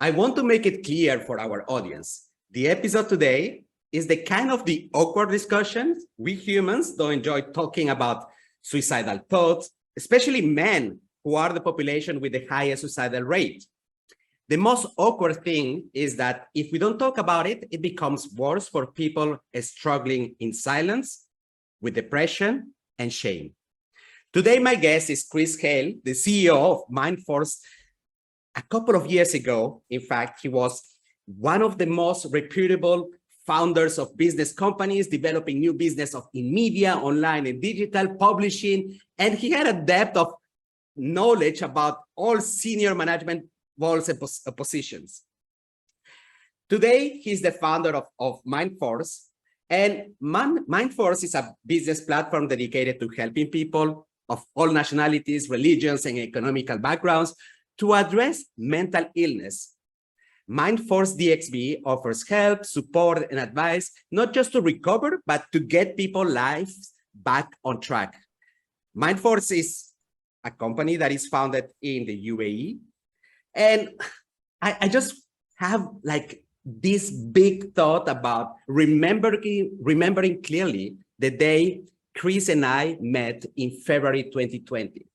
I want to make it clear for our audience. The episode today is the kind of the awkward discussions we humans don't enjoy talking about suicidal thoughts, especially men who are the population with the highest suicidal rate. The most awkward thing is that if we don't talk about it, it becomes worse for people struggling in silence with depression and shame. Today, my guest is Chris Haill, the CEO of MindForce. A couple of years ago, in fact, he was one of the most reputable founders of business companies, developing new business in media, online and digital, publishing, and he had a depth of knowledge about all senior management roles and positions. Today, he's the founder of MindForce, and MindForce is a business platform dedicated to helping people of all nationalities, religions, and economical backgrounds to address mental illness. MindForce DXB offers help, support, and advice, not just to recover, but to get people's lives back on track. MindForce is a company that is founded in the UAE. And I just have like this big thought about remembering clearly the day Chris and I met in February 2020.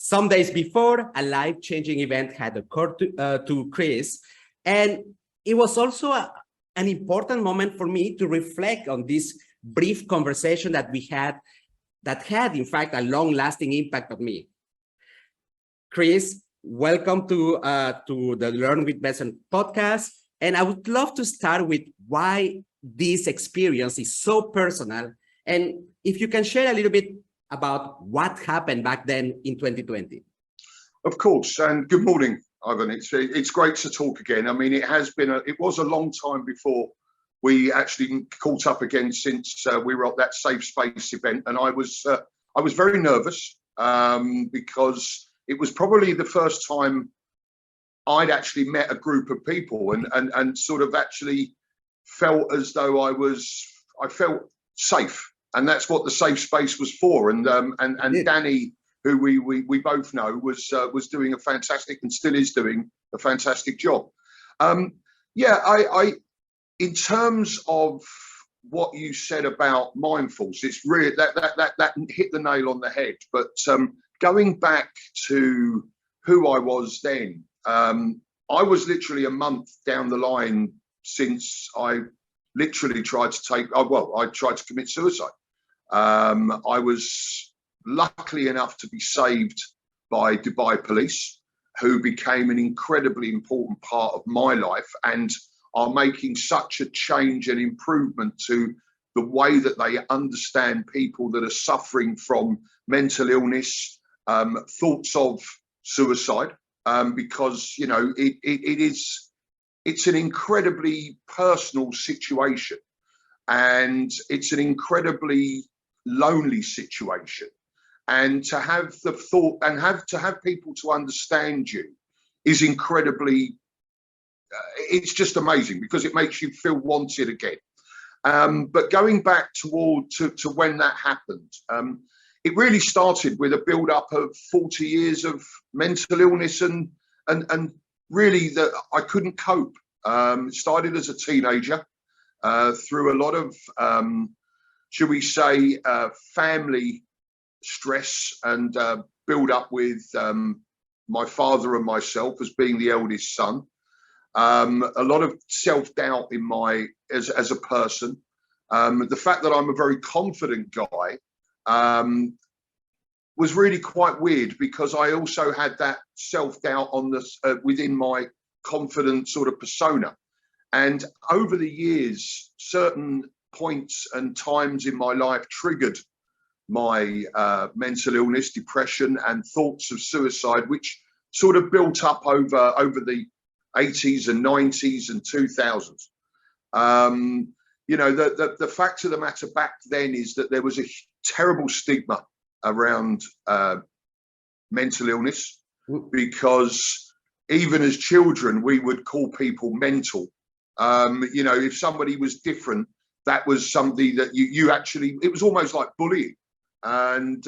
Some days before, a life-changing event had occurred to Chris, and it was also an important moment for me to reflect on this brief conversation that we had, that had, in fact, a long-lasting impact on me. Chris, welcome to the Learn with Benson podcast, and I would love to start with why this experience is so personal, and if you can share a little bit about what happened back then in 2020. Of course, and good morning, Ivan. It's great to talk again. I mean, it was a long time before we actually caught up again since we were at that safe space event, and I was very nervous because it was probably the first time I'd actually met a group of people and sort of actually felt as though I felt safe. And that's what the safe space was for. And Danny, who we both know, was doing a fantastic, and still is doing a fantastic job. I in terms of what you said about MindForce, it's really that hit the nail on the head. But going back to who I was then, I was literally a month down the line since I literally tried to I tried to commit suicide. I was lucky enough to be saved by Dubai police, who became an incredibly important part of my life and are making such a change and improvement to the way that they understand people that are suffering from mental illness, thoughts of suicide, because, you know, it's an incredibly personal situation, and it's an incredibly lonely situation, and to have the thought and to have people to understand you is incredibly it's just amazing, because it makes you feel wanted again. But going back to when that happened, it really started with a build-up of 40 years of mental illness and really that I couldn't cope. It started as a teenager through a lot of should we say, family stress and build up with my father and myself as being the eldest son. A lot of self-doubt in as a person. The fact that I'm a very confident guy was really quite weird, because I also had that self-doubt on within my confident sort of persona. And over the years, certain points and times in my life triggered my mental illness, depression, and thoughts of suicide, which sort of built up over the 80s and 90s and 2000s. You know, the fact of the matter back then is that there was a terrible stigma around mental illness, because even as children, we would call people mental. You know, if somebody was different, that was something that you actually, it was almost like bullying. And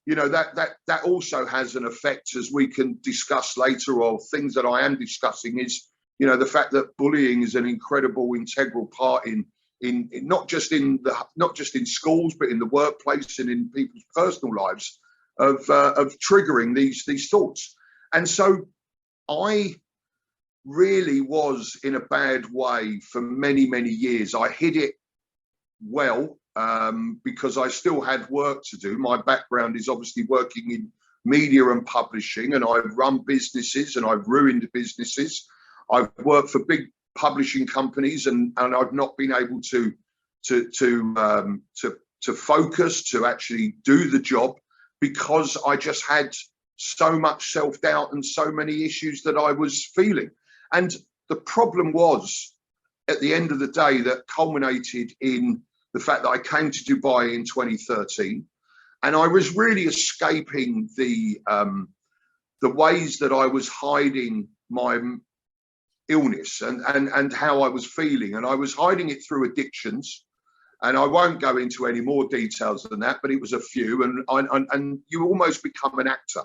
you know, that also has an effect, as we can discuss later, or things that I am discussing, is, you know, the fact that bullying is an incredible integral part in not just in schools, but in the workplace and in people's personal lives, of triggering these thoughts. And so I really was in a bad way for many, many years. I hid it well, because I still had work to do. My background is obviously working in media and publishing, and I've run businesses and I've ruined businesses. I've worked for big publishing companies, and I've not been able to focus, to actually do the job, because I just had so much self-doubt and so many issues that I was feeling. And the problem was, at the end of the day, that culminated in the fact that I came to Dubai in 2013, and I was really escaping the ways that I was hiding my illness and how I was feeling. And I was hiding it through addictions. And I won't go into any more details than that, but it was a few. And you almost become an actor.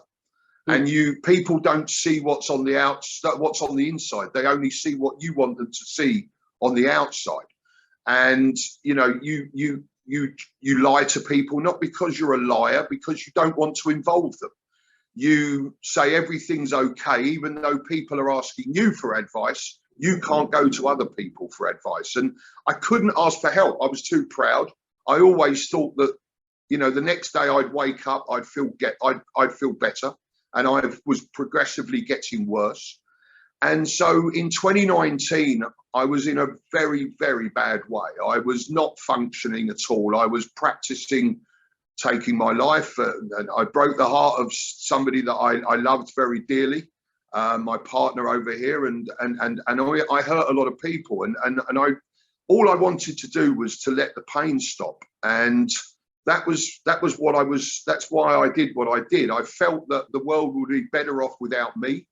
And people don't see what's on the outside, what's on the inside. They only see what you want them to see on the outside. And you know, you lie to people, not because you're a liar, because you don't want to involve them. You say everything's okay, even though people are asking you for advice. You can't go to other people for advice. And I couldn't ask for help. I was too proud. I always thought that, you know, the next day I'd wake up, I'd feel better. And I was progressively getting worse. And so in 2019, I was in a very, very bad way. I was not functioning at all. I was practicing taking my life, and I broke the heart of somebody that I loved very dearly, my partner over here, and I hurt a lot of people, and all I wanted to do was to let the pain stop. And that was what I was. That's why I did what I did. I felt that the world would be better off without me,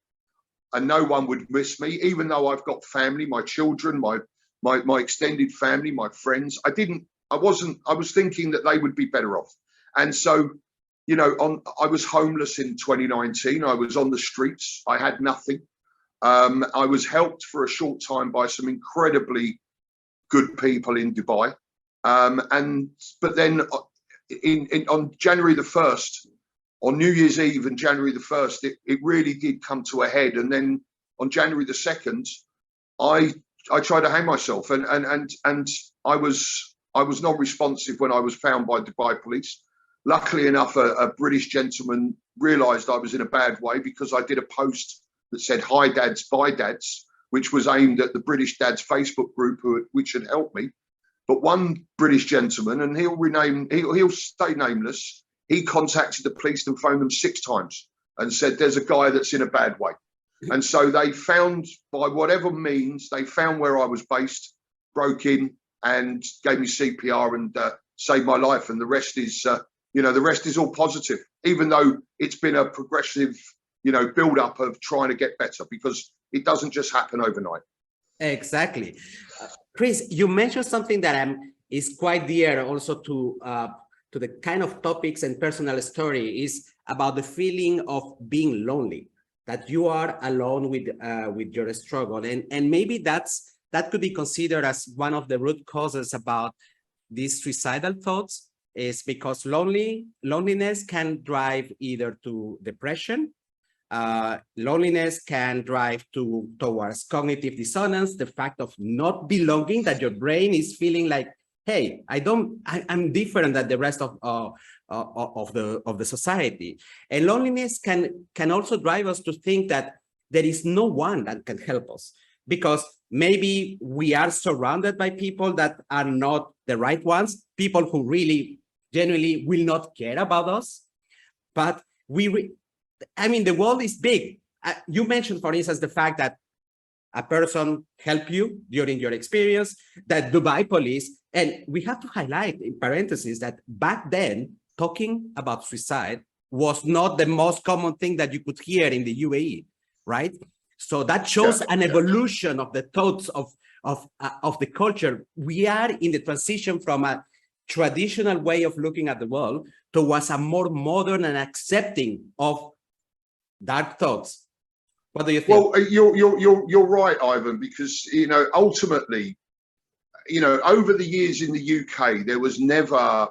and no one would miss me, even though I've got family, my children, my extended family, my friends. I was thinking that they would be better off. And so, you know, I was homeless in 2019. I was on the streets. I had nothing. I was helped for a short time by some incredibly good people in Dubai. But then on January the 1st, on New Year's Eve and January the 1st, it really did come to a head. And then on January the 2nd, I tried to hang myself, and I was not responsive when I was found by Dubai police. Luckily enough, a British gentleman realised I was in a bad way, because I did a post that said "Hi Dads, Bye Dads," which was aimed at the British Dads Facebook group, which had helped me. But one British gentleman, and he'll stay nameless, he contacted the police and phoned them 6 times and said, "There's a guy that's in a bad way." And so they found, by whatever means, they found where I was based, broke in, and gave me CPR and saved my life. And the rest is, the rest is all positive, even though it's been a progressive, build up of trying to get better, because it doesn't just happen overnight. Exactly. Chris, you mentioned something that is quite dear also to the kind of topics and personal story, is about the feeling of being lonely, that you are alone with your struggle. And maybe that could be considered as one of the root causes about these suicidal thoughts, is because loneliness can drive either to depression. Loneliness can drive towards cognitive dissonance, the fact of not belonging, that your brain is feeling like, hey, I'm different than the rest of the society. And loneliness can also drive us to think that there is no one that can help us, because maybe we are surrounded by people that are not the right ones, people who really genuinely will not care about us. But the world is big. You mentioned, for instance, the fact that a person helped you during your experience, that Dubai police, and we have to highlight in parentheses that back then, talking about suicide was not the most common thing that you could hear in the UAE, right? So that shows an evolution of the thoughts of the culture. We are in the transition from a traditional way of looking at the world towards a more modern and accepting of dark thoughts. What do you think? Well, you're right, Ivan, because ultimately, over the years in the UK, there was never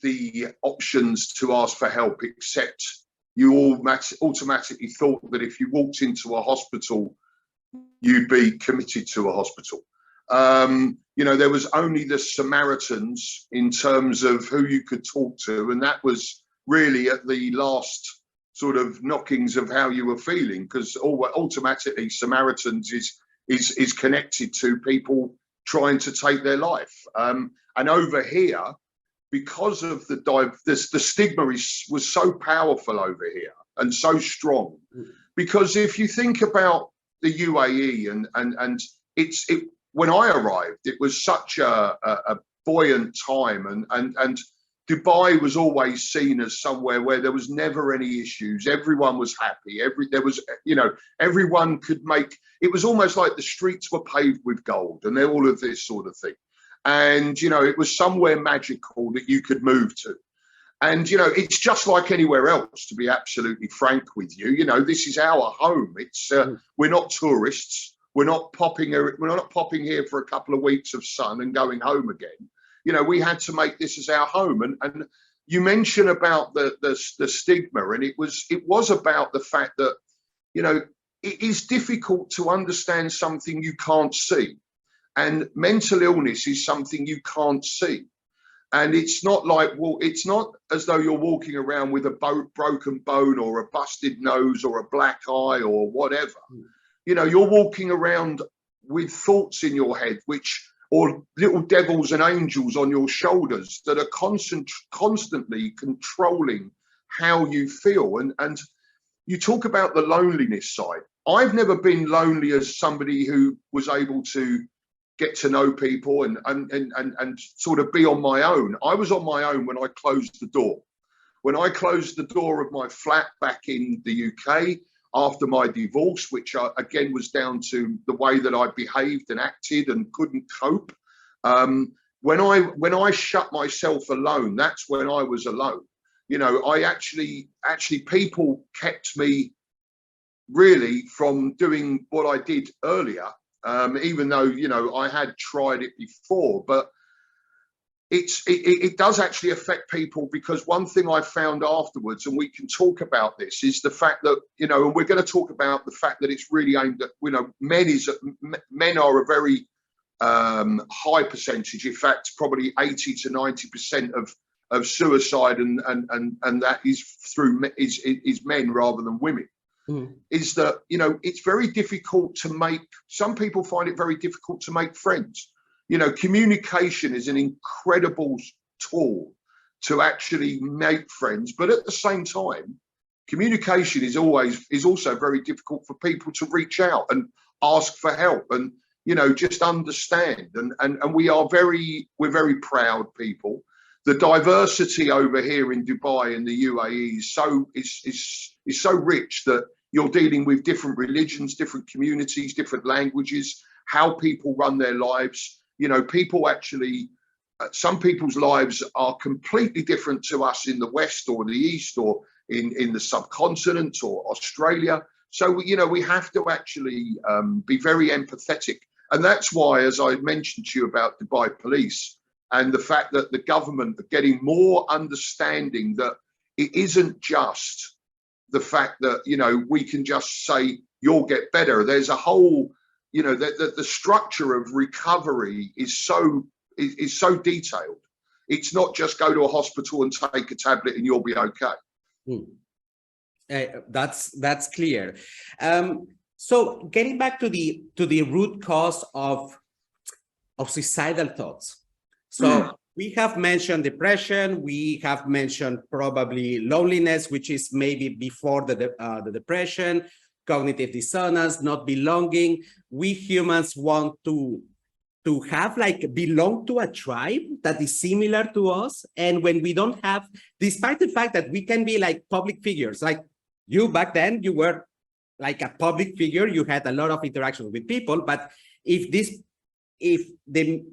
the options to ask for help, except you automatically thought that if you walked into a hospital, you'd be committed to a hospital. There was only the Samaritans in terms of who you could talk to, and that was really at the last sort of knockings of how you were feeling, because automatically Samaritans is connected to people trying to take their life. And over here, because of the stigma was so powerful over here and so strong, because if you think about the UAE and when I arrived, it was such a buoyant time, and Dubai was always seen as somewhere where there was never any issues. Everyone was happy. Everyone could make, it was almost like the streets were paved with gold and all of this sort of thing. And, it was somewhere magical that you could move to. And, it's just like anywhere else, to be absolutely frank with you. This is our home. It's we're not tourists. We're not popping here for a couple of weeks of sun and going home again. We had to make this as our home. And you mentioned about the stigma, and it was about the fact that, it is difficult to understand something you can't see. And mental illness is something you can't see. And it's not like, it's not as though you're walking around with a broken bone or a busted nose or a black eye or whatever. You're walking around with thoughts in your head, or little devils and angels on your shoulders that are constantly controlling how you feel. And you talk about the loneliness side. I've never been lonely as somebody who was able to get to know people and sort of be on my own. I was on my own when I closed the door. When I closed the door of my flat back in the UK after my divorce, which again was down to the way that I behaved and acted and couldn't cope. When I shut myself alone, that's when I was alone. I actually people kept me really from doing what I did earlier. Even though, I had tried it before, but it does actually affect people, because one thing I found afterwards, and we can talk about this, is the fact that, and we're going to talk about the fact that it's really aimed at, men are a very high percentage. In fact, probably 80 to 90% of suicide and that is men rather than women. Is that, it's very difficult to make, some people find it very difficult to make friends. Communication is an incredible tool to actually make friends, but at the same time, communication is also very difficult for people to reach out and ask for help and, just understand. And we're very proud people. The diversity over here in Dubai and the UAE is so rich that you're dealing with different religions, different communities, different languages, how people run their lives. People actually, some people's lives are completely different to us in the West or the East or in the subcontinent or Australia. So, we have to actually be very empathetic. And that's why, as I mentioned to you about Dubai police, and the fact that the government are getting more understanding that it isn't just the fact that, we can just say, you'll get better. There's a whole, the structure of recovery is so detailed. It's not just go to a hospital and take a tablet and you'll be okay. That's clear. So getting back to the root cause of suicidal thoughts. So we have mentioned depression. We have mentioned probably loneliness, which is maybe before the depression, cognitive dissonance, not belonging. We humans want to have belong to a tribe that is similar to us. And when we don't have, despite the fact that we can be like public figures, like you back then, you were like a public figure, you had a lot of interactions with people, but if the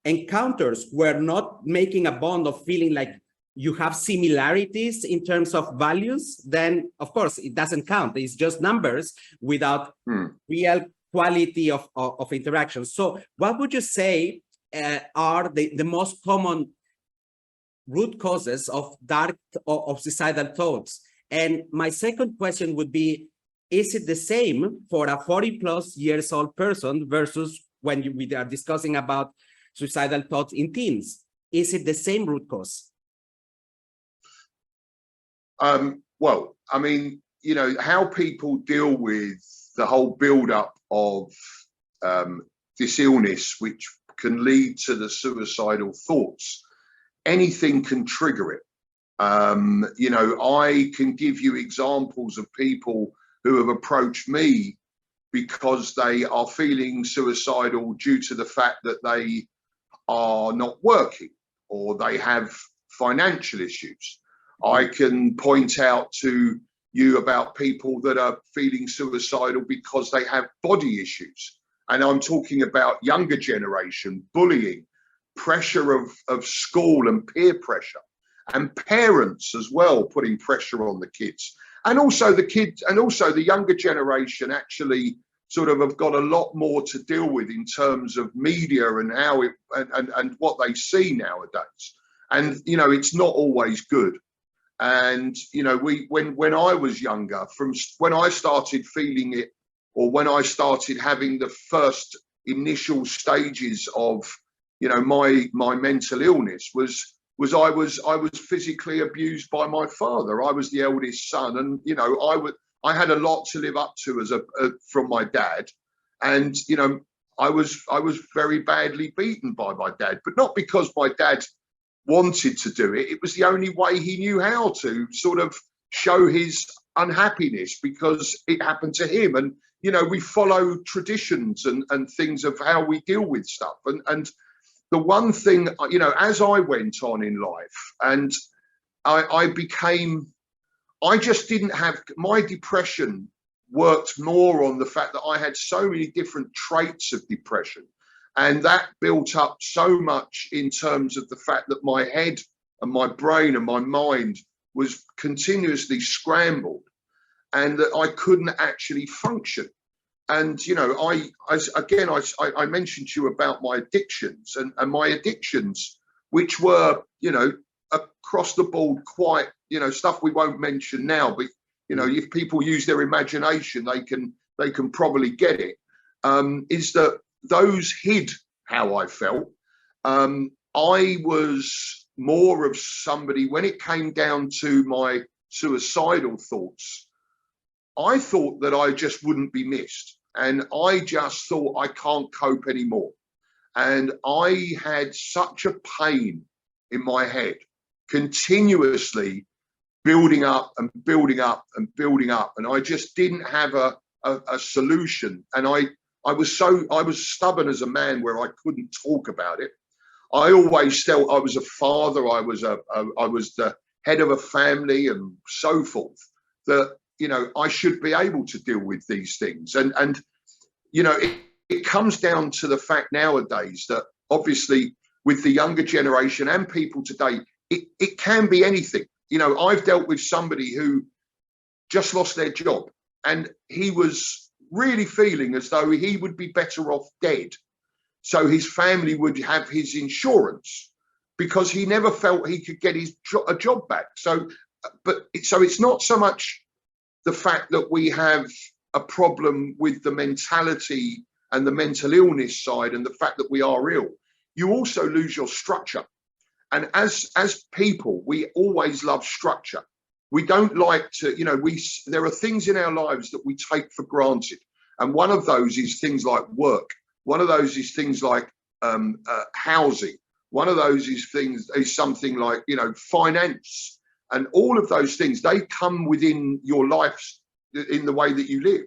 encounters were not making a bond of feeling like you have similarities in terms of values, then of course it doesn't count. It's just numbers without real quality of interaction. So what would you say are the most common root causes of suicidal thoughts? And my second question would be, is it the same for a 40+ years old person versus when we are discussing about suicidal thoughts in teens? Is it the same root cause? Well, I mean, you know, how people deal with the whole build-up of this illness, which can lead to the suicidal thoughts, anything can trigger it. You know, I can give you examples of people who have approached me because they are feeling suicidal due to the fact that they are not working or they have financial issues. I can point out to you about people that are feeling suicidal because they have body issues. And I'm talking about younger generation, bullying, pressure of school and peer pressure, and parents as well putting pressure on the kids. And also the kids, and also the younger generation actually sort of have got a lot more to deal with in terms of media and how it and what they see nowadays. And you know, it's not always good. And you know, when I was younger, from when I started feeling it, or when I started having the first initial stages of, you know, my mental illness was I was physically abused by my father. I was the eldest son, and you know, I had a lot to live up to from my dad, and you know, I was very badly beaten by my dad, but not because my dad wanted to do it. It was the only way he knew how to sort of show his unhappiness, because it happened to him. And you know, we follow traditions and things of how we deal with stuff. And the one thing, you know, as I went on in life, and I just didn't have, my depression worked more on the fact that I had so many different traits of depression. And that built up so much in terms of the fact that my head and my brain and my mind was continuously scrambled, and that I couldn't actually function. And, you know, I mentioned to you about my addictions and my addictions, which were, you know, across the board, quite, you know, stuff we won't mention now, but, you know, if people use their imagination, they can probably get it. Is that those hid how I felt. I was more of somebody, when it came down to my suicidal thoughts, I thought that I just wouldn't be missed. And I just thought I can't cope anymore. And I had such a pain in my head, continuously building up and building up and building up. And I just didn't have a solution. And I was stubborn as a man, where I couldn't talk about it. I always felt I was a father, I was the head of a family and so forth, that, you know, I should be able to deal with these things. And you know, it comes down to the fact nowadays that obviously with the younger generation and people today, it can be anything. You know, I've dealt with somebody who just lost their job, and he was really feeling as though he would be better off dead, so his family would have his insurance, because he never felt he could get a job back. So it's not so much the fact that we have a problem with the mentality and the mental illness side and the fact that we are ill. You also lose your structure. And as people, we always love structure. We don't like to, you know, there are things in our lives that we take for granted. And one of those is things like work. One of those is things like housing. One of those is something like, you know, finance. And all of those things, they come within your life in the way that you live.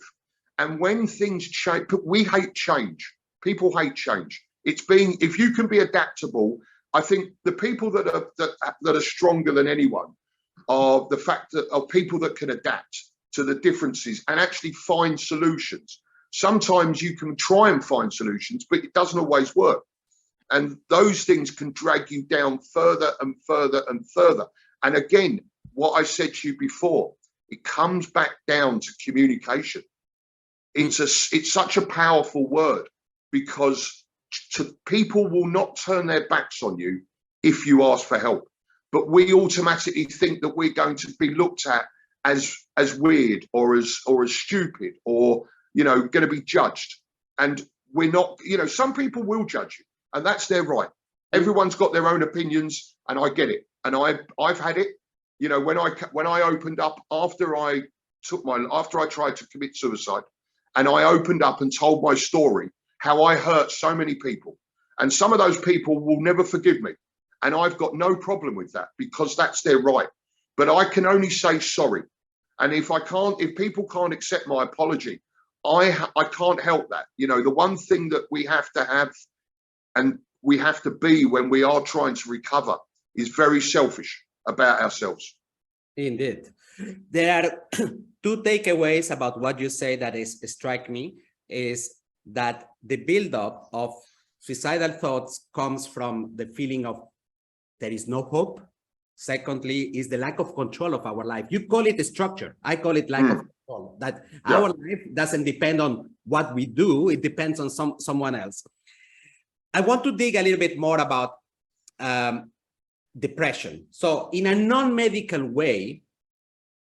And when things change, we hate change. People hate change. If you can be adaptable, I think the people that are stronger than anyone are the fact that are people that can adapt to the differences and actually find solutions. Sometimes you can try and find solutions, but it doesn't always work. And those things can drag you down further and further and further. And again, what I said to you before, it comes back down to communication. It's such a powerful word, because people will not turn their backs on you if you ask for help. But we automatically think that we're going to be looked at as weird or as stupid, or going to be judged. And we're not. Some people will judge you, and that's their right. Everyone's got their own opinions, and I get it. And I've had it. When I opened up after I tried to commit suicide, and I opened up and told my story, how I hurt so many people, and some of those people will never forgive me, and I've got no problem with that, because that's their right. But I can only say sorry, and if people can't accept my apology, I can't help that. The one thing that we have to have, and we have to be when we are trying to recover, is very selfish about ourselves. Indeed. There are two takeaways about what you say that strike me, is that the buildup of suicidal thoughts comes from the feeling of there is no hope. Secondly, is the lack of control of our life. You call it a structure. I call it lack of control. That our life doesn't depend on what we do. It depends on someone else. I want to dig a little bit more about depression. So in a non-medical way,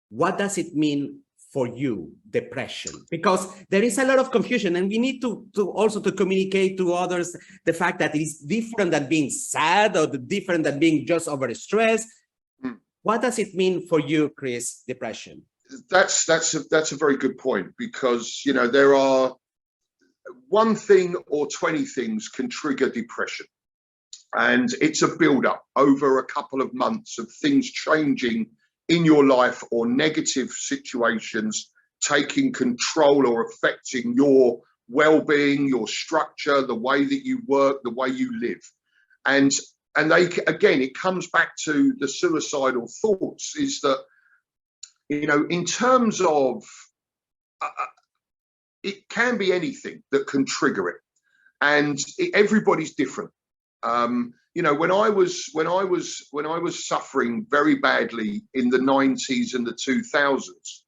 what does it mean for you, depression? Because there is a lot of confusion, and we need to also communicate to others the fact that it is different than being sad, or different than being just overstressed. What does it mean for you, Chris, depression? That's a very good point, because there are one thing or 20 things can trigger depression, and it's a build-up over a couple of months of things changing in your life, or negative situations taking control or affecting your well-being, your structure, the way that you work, the way you live. And it comes back to the suicidal thoughts, is that, in terms of, it can be anything that can trigger it, and everybody's different. When I was suffering very badly in the 90s and the 2000s,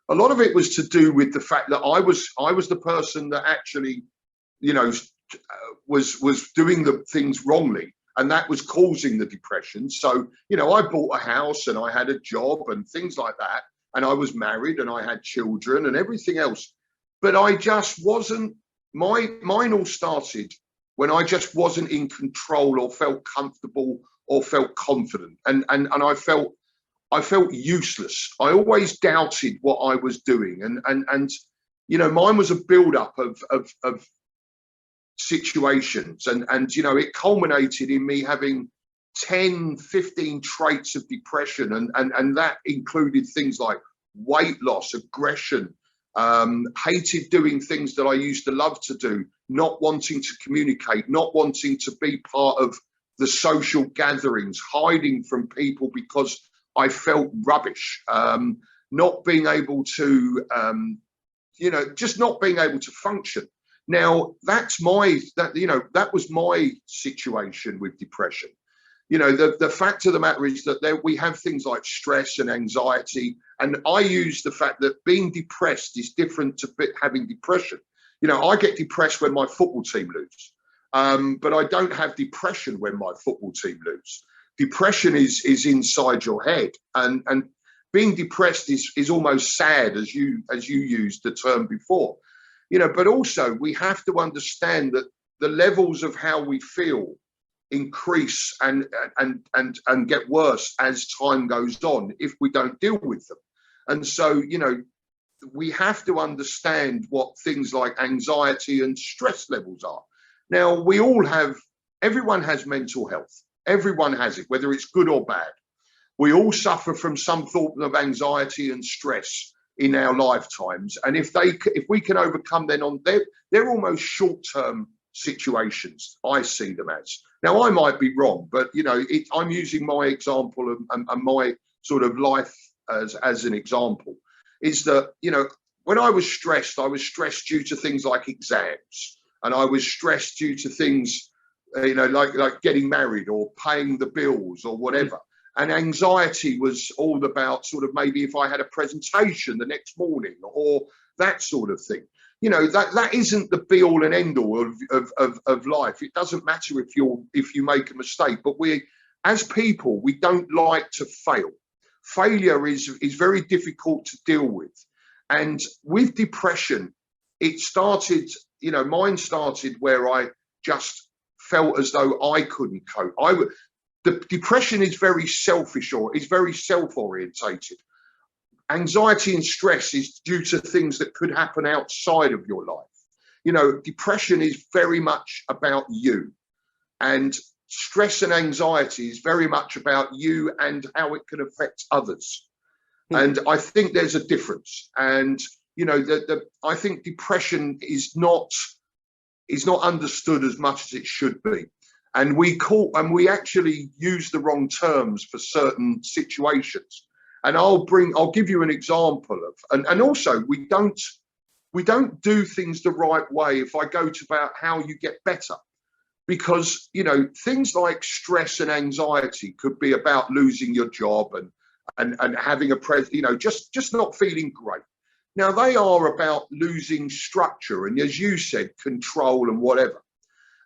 a lot of it was to do with the fact that I was the person that actually, was doing the things wrongly, and that was causing the depression. So, I bought a house, and I had a job and things like that, and I was married, and I had children and everything else, but I just wasn't. Mine all started when I just wasn't in control, or felt comfortable, or felt confident, and I felt useless. I always doubted what I was doing, and mine was a build-up of situations, and it culminated in me having 10, 15 traits of depression, and that included things like weight loss, aggression, hated doing things that I used to love to do, not wanting to communicate, not wanting to be part of the social gatherings, hiding from people because I felt rubbish, not being able to, just not being able to function. Now, that was my situation with depression. The fact of the matter is that we have things like stress and anxiety, and I use the fact that being depressed is different to having depression. I get depressed when my football team lose, but I don't have depression when my football team lose. Depression is inside your head, and being depressed is almost sad, as you used the term before. But also we have to understand that the levels of how we feel increase and get worse as time goes on if we don't deal with them. And so, we have to understand what things like anxiety and stress levels are. Now, everyone has mental health. Everyone has it, whether it's good or bad. We all suffer from some form of anxiety and stress in our lifetimes. And if we can overcome them they're almost short-term situations, I see them as. Now, I might be wrong, but I'm using my example and my sort of life as an example, is that when I was stressed due to things like exams, and I was stressed due to things like getting married or paying the bills or whatever. And anxiety was all about sort of maybe if I had a presentation the next morning or that sort of thing. That isn't the be all and end all of life. It doesn't matter if you make a mistake, but as people, we don't like to fail. Failure is very difficult to deal with. And with depression, it started, mine started where I just felt as though I couldn't cope. The depression is very selfish, or is very self-orientated. Anxiety and stress is due to things that could happen outside of your life. Depression is very much about you, and stress and anxiety is very much about you and how it can affect others. And I think there's a difference. And I think depression is not understood as much as it should be. And we actually use the wrong terms for certain situations. And I'll give you an example of, and also we don't do things the right way. If I go to about how you get better, because things like stress and anxiety could be about losing your job and having just not feeling great. Now they are about losing structure and, as you said, control and whatever.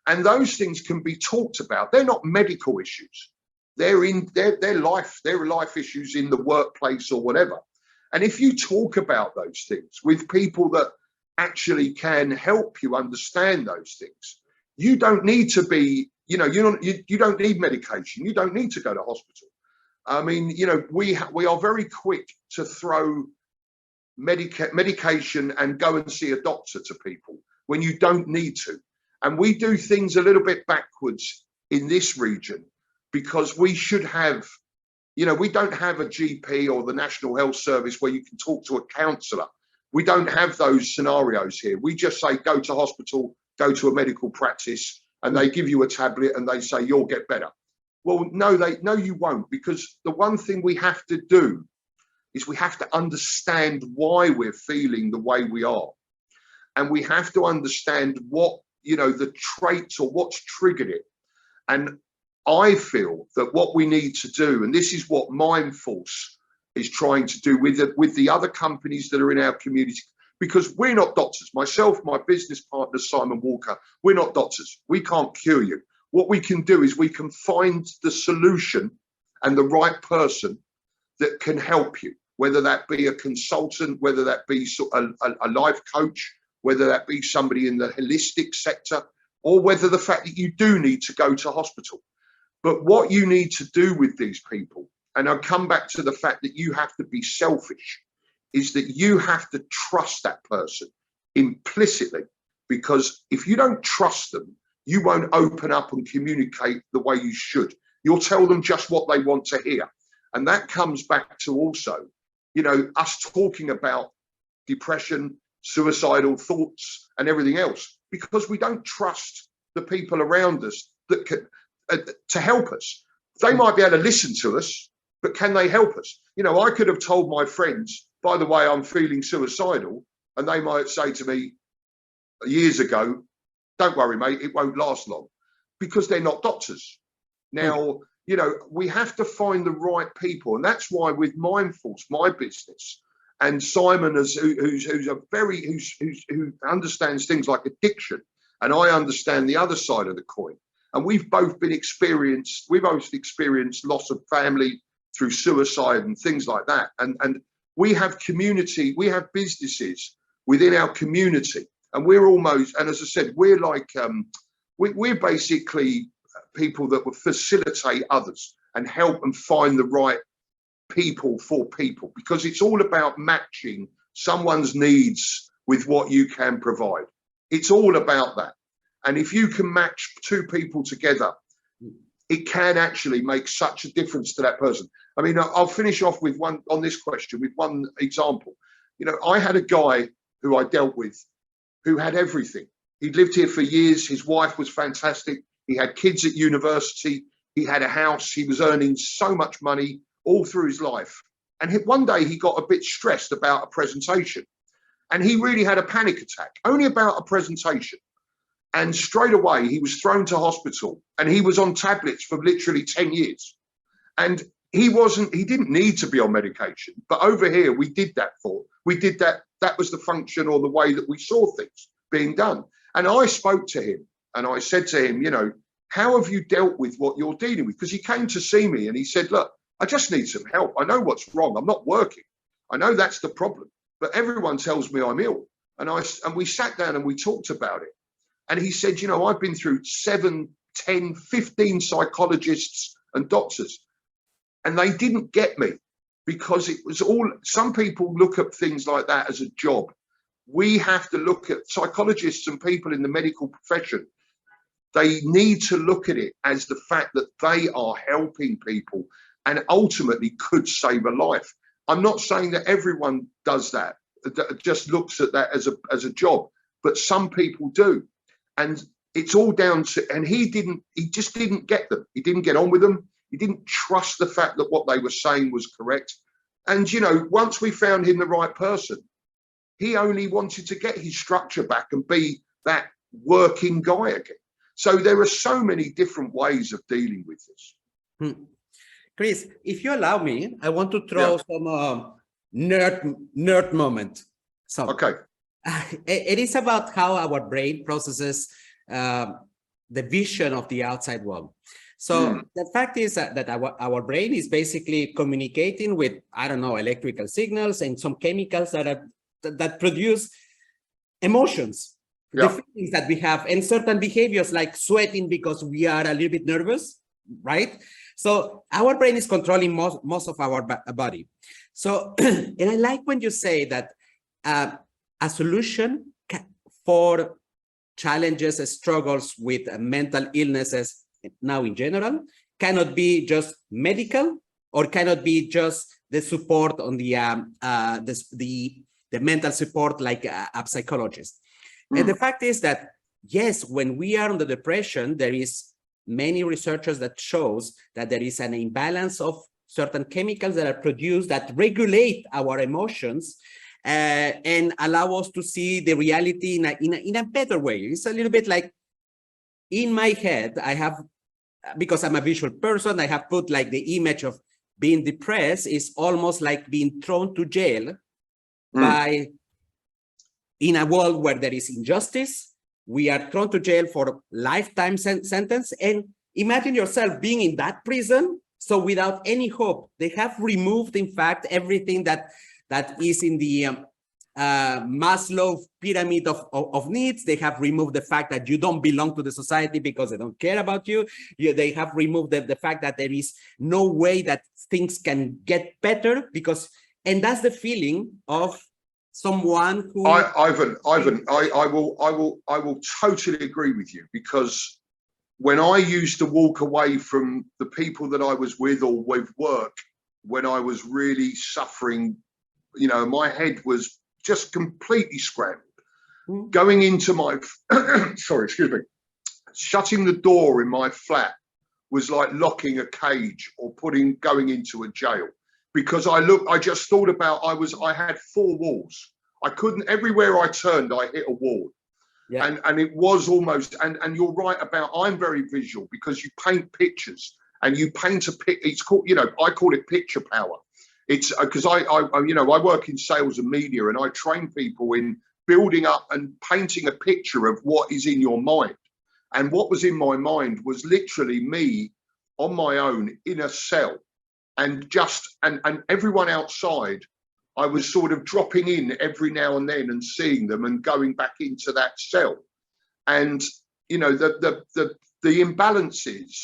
And those things can be talked about. They're not medical issues. They're life issues in the workplace or whatever. And if you talk about those things with people that actually can help you understand those things, you don't need to be, you don't need medication. You don't need to go to hospital. I mean, we are very quick to throw medication and go and see a doctor to people when you don't need to. And we do things a little bit backwards in this region because we should have, we don't have a GP or the National Health Service where you can talk to a counsellor. We don't have those scenarios here. We just say, go to hospital, go to a medical practice, and they give you a tablet and they say, you'll get better. Well, no, you won't, because the one thing we have to do is we have to understand why we're feeling the way we are. And we have to understand what, the traits or what's triggered it. And I feel that what we need to do, and this is what MindForce is trying to do with the other companies that are in our community, because we're not doctors. Myself, my business partner, Simon Walker, we're not doctors. We can't cure you. What we can do is we can find the solution and the right person that can help you, whether that be a consultant, whether that be a life coach, whether that be somebody in the holistic sector, or whether the fact that you do need to go to hospital. But what you need to do with these people, and I'll come back to the fact that you have to be selfish, is that you have to trust that person implicitly, because if you don't trust them, you won't open up and communicate the way you should. You'll tell them just what they want to hear. And that comes back to also, us talking about depression, suicidal thoughts and everything else, because we don't trust the people around us that can to help us. They might be able to listen to us, but can they help us? I could have told my friends, by the way, I'm feeling suicidal, and they might say to me years ago, don't worry, mate, it won't last long, because they're not doctors. Now, we have to find the right people. And that's why with MindForce, my business, and Simon, who understands things like addiction, and I understand the other side of the coin. And we've both experienced loss of family through suicide and things like that. And we have community, we have businesses within our community. And we're almost, and as I said, we're like, we're basically people that will facilitate others and help and find the right people for people, because it's all about matching someone's needs with what you can provide. It's all about that. And if you can match two people together, it can actually make such a difference to that person. I mean, I'll finish off with one on this question with one example. I had a guy who I dealt with who had everything. He'd lived here for years. His wife was fantastic. He had kids at university. He had a house. He was earning so much money all through his life. And one day he got a bit stressed about a presentation, and he really had a panic attack, only about a presentation. And straight away, he was thrown to hospital, and he was on tablets for literally 10 years. And he didn't need to be on medication. But over here, we did that. That was the function or the way that we saw things being done. And I spoke to him and I said to him, you know, how have you dealt with what you're dealing with? Because he came to see me and he said, look, I just need some help. I know what's wrong. I'm not working. I know that's the problem, but everyone tells me I'm ill. And we sat down and we talked about it. And he said, you know, I've been through 7, 10, 15 psychologists and doctors, and they didn't get me because it was all, some people look at things like that as a job. We have to look at psychologists and people in the medical profession. They need to look at it as the fact that they are helping people and ultimately could save a life. I'm not saying that everyone does that, just looks at that as a job, but some people do. And it's all down to, and he just didn't get them. He didn't get on with them. He didn't trust the fact that what they were saying was correct. And, you know, once we found him the right person, he only wanted to get his structure back and be that working guy again. So there are so many different ways of dealing with this. Chris, if you allow me, I want to throw some nerd moment. So, okay. It is about how our brain processes the vision of the outside world. So the fact is that our brain is basically communicating with, I don't know, electrical signals and some chemicals that produce emotions, the feelings that we have, and certain behaviors like sweating because we are a little bit nervous, right? So our brain is controlling most of our body. So, and I like when you say that a solution for challenges and struggles with mental illnesses now in general cannot be just medical, or cannot be just the support on the mental support like a psychologist. And the fact is that, yes, when we are under depression, there is many researchers that shows that there is an imbalance of certain chemicals that are produced that regulate our emotions and allow us to see the reality in a better way. It's a little bit like, in my head, I have, because I'm a visual person, I have put like the image of being depressed is almost like being thrown to jail by, in a world where there is injustice, we are thrown to jail for lifetime sentence. And imagine yourself being in that prison, so without any hope. They have removed, in fact, everything that is in the Maslow pyramid of needs. They have removed the fact that you don't belong to the society because they don't care about you. They have removed the fact that there is no way that things can get better, because, and that's the feeling of someone who... Ivan, I will totally agree with you, because when I used to walk away from the people that I was with or with work, when I was really suffering, you know, my head was just completely scrambled. Going into my, sorry, excuse me, shutting the door in my flat was like locking a cage or going into a jail. Because I just thought about, I had 4 walls. I couldn't, everywhere I turned, I hit a wall. Yeah. And it was almost, and you're right about, I'm very visual, because you paint pictures and you paint a picture. It's called, you know, I call it picture power. It's because you know, I work in sales and media, and I train people in building up and painting a picture of what is in your mind. And what was in my mind was literally me on my own in a cell. And and everyone outside, I was sort of dropping in every now and then and seeing them and going back into that cell. And, you know, the imbalances,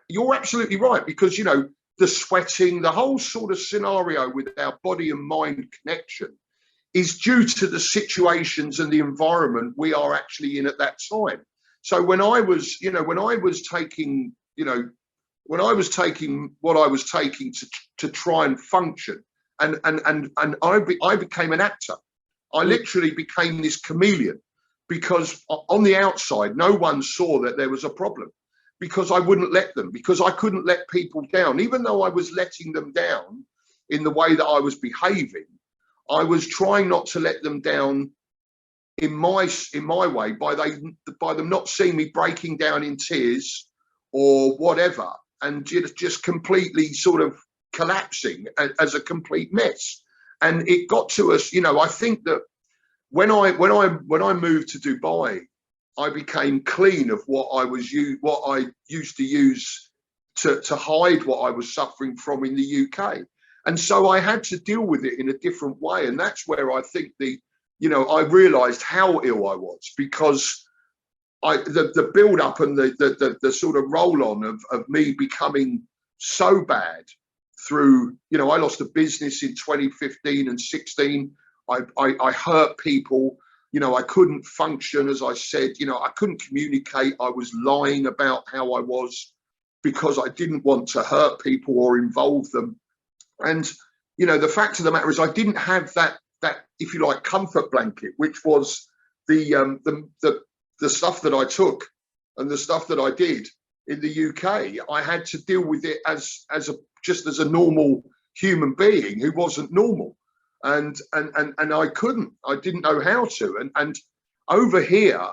you're absolutely right, because, you know, the sweating, the whole sort of scenario with our body and mind connection is due to the situations and the environment we are actually in at that time. So when I was, you know, when I was taking, you know, when I was taking what I was taking to try and function, and I became an actor. I literally became this chameleon, because on the outside, no one saw that there was a problem, because I wouldn't let them, because I couldn't let people down. Even though I was letting them down in the way that I was behaving, I was trying not to let them down in my way by them not seeing me breaking down in tears or whatever, and just completely sort of collapsing as a complete mess. And it got to us, I think that when I moved to Dubai, I became clean of what I used to use to hide what I was suffering from in the UK. And so I had to deal with it in a different way. And that's where I think I realized how ill I was, because the build up and the sort of roll on of me becoming so bad through, I lost a business in 2015 and 16. I hurt people, I couldn't function, as I said, I couldn't communicate. I was lying about how I was because I didn't want to hurt people or involve them. And, the fact of the matter is I didn't have that, if you like, comfort blanket, which was the stuff that I took and the stuff that I did in the UK. I had to deal with it as a normal human being who wasn't normal. And I didn't know how to. And over here,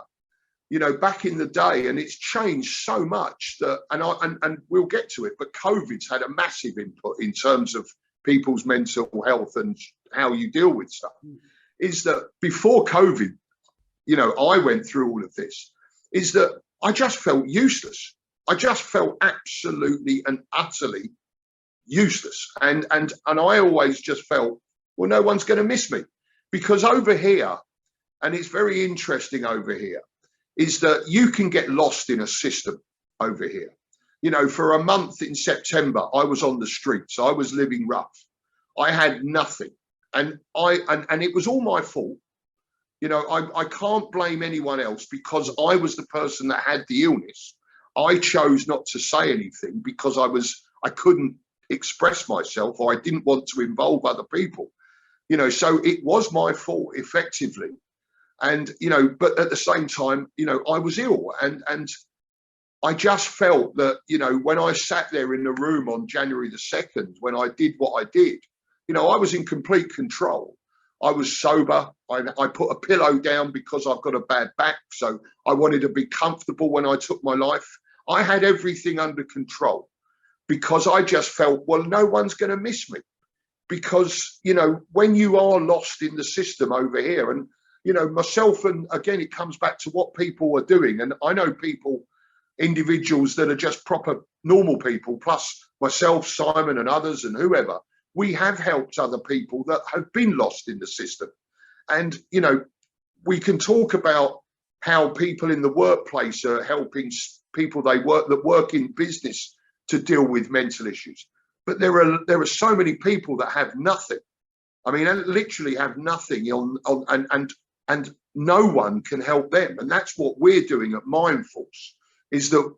back in the day, and it's changed so much that, and we'll get to it, but COVID's had a massive input in terms of people's mental health and how you deal with stuff. Is that before COVID, I went through all of this, is that I just felt useless. I just felt absolutely and utterly useless. And I always just felt, well, no one's going to miss me, because over here, and it's very interesting over here, is that you can get lost in a system over here. For a month in September, I was on the streets. I was living rough. I had nothing. And it was all my fault. I can't blame anyone else, because I was the person that had the illness. I chose not to say anything because I couldn't express myself, or I didn't want to involve other people. So it was my fault, effectively. And, but at the same time, I was ill. And I just felt that, when I sat there in the room on January the 2nd, when I did what I did, I was in complete control. I was sober. I put a pillow down because I've got a bad back. So I wanted to be comfortable when I took my life. I had everything under control, because I just felt, well, no one's going to miss me. Because, when you are lost in the system over here, and, myself, and again, it comes back to what people are doing. And I know individuals that are just proper normal people, plus myself, Simon, and others, and whoever. We have helped other people that have been lost in the system. And, we can talk about how people in the workplace are helping people that work in business to deal with mental issues. But there are so many people that have nothing. I mean, literally have nothing and no one can help them. And that's what we're doing at MindForce, is that,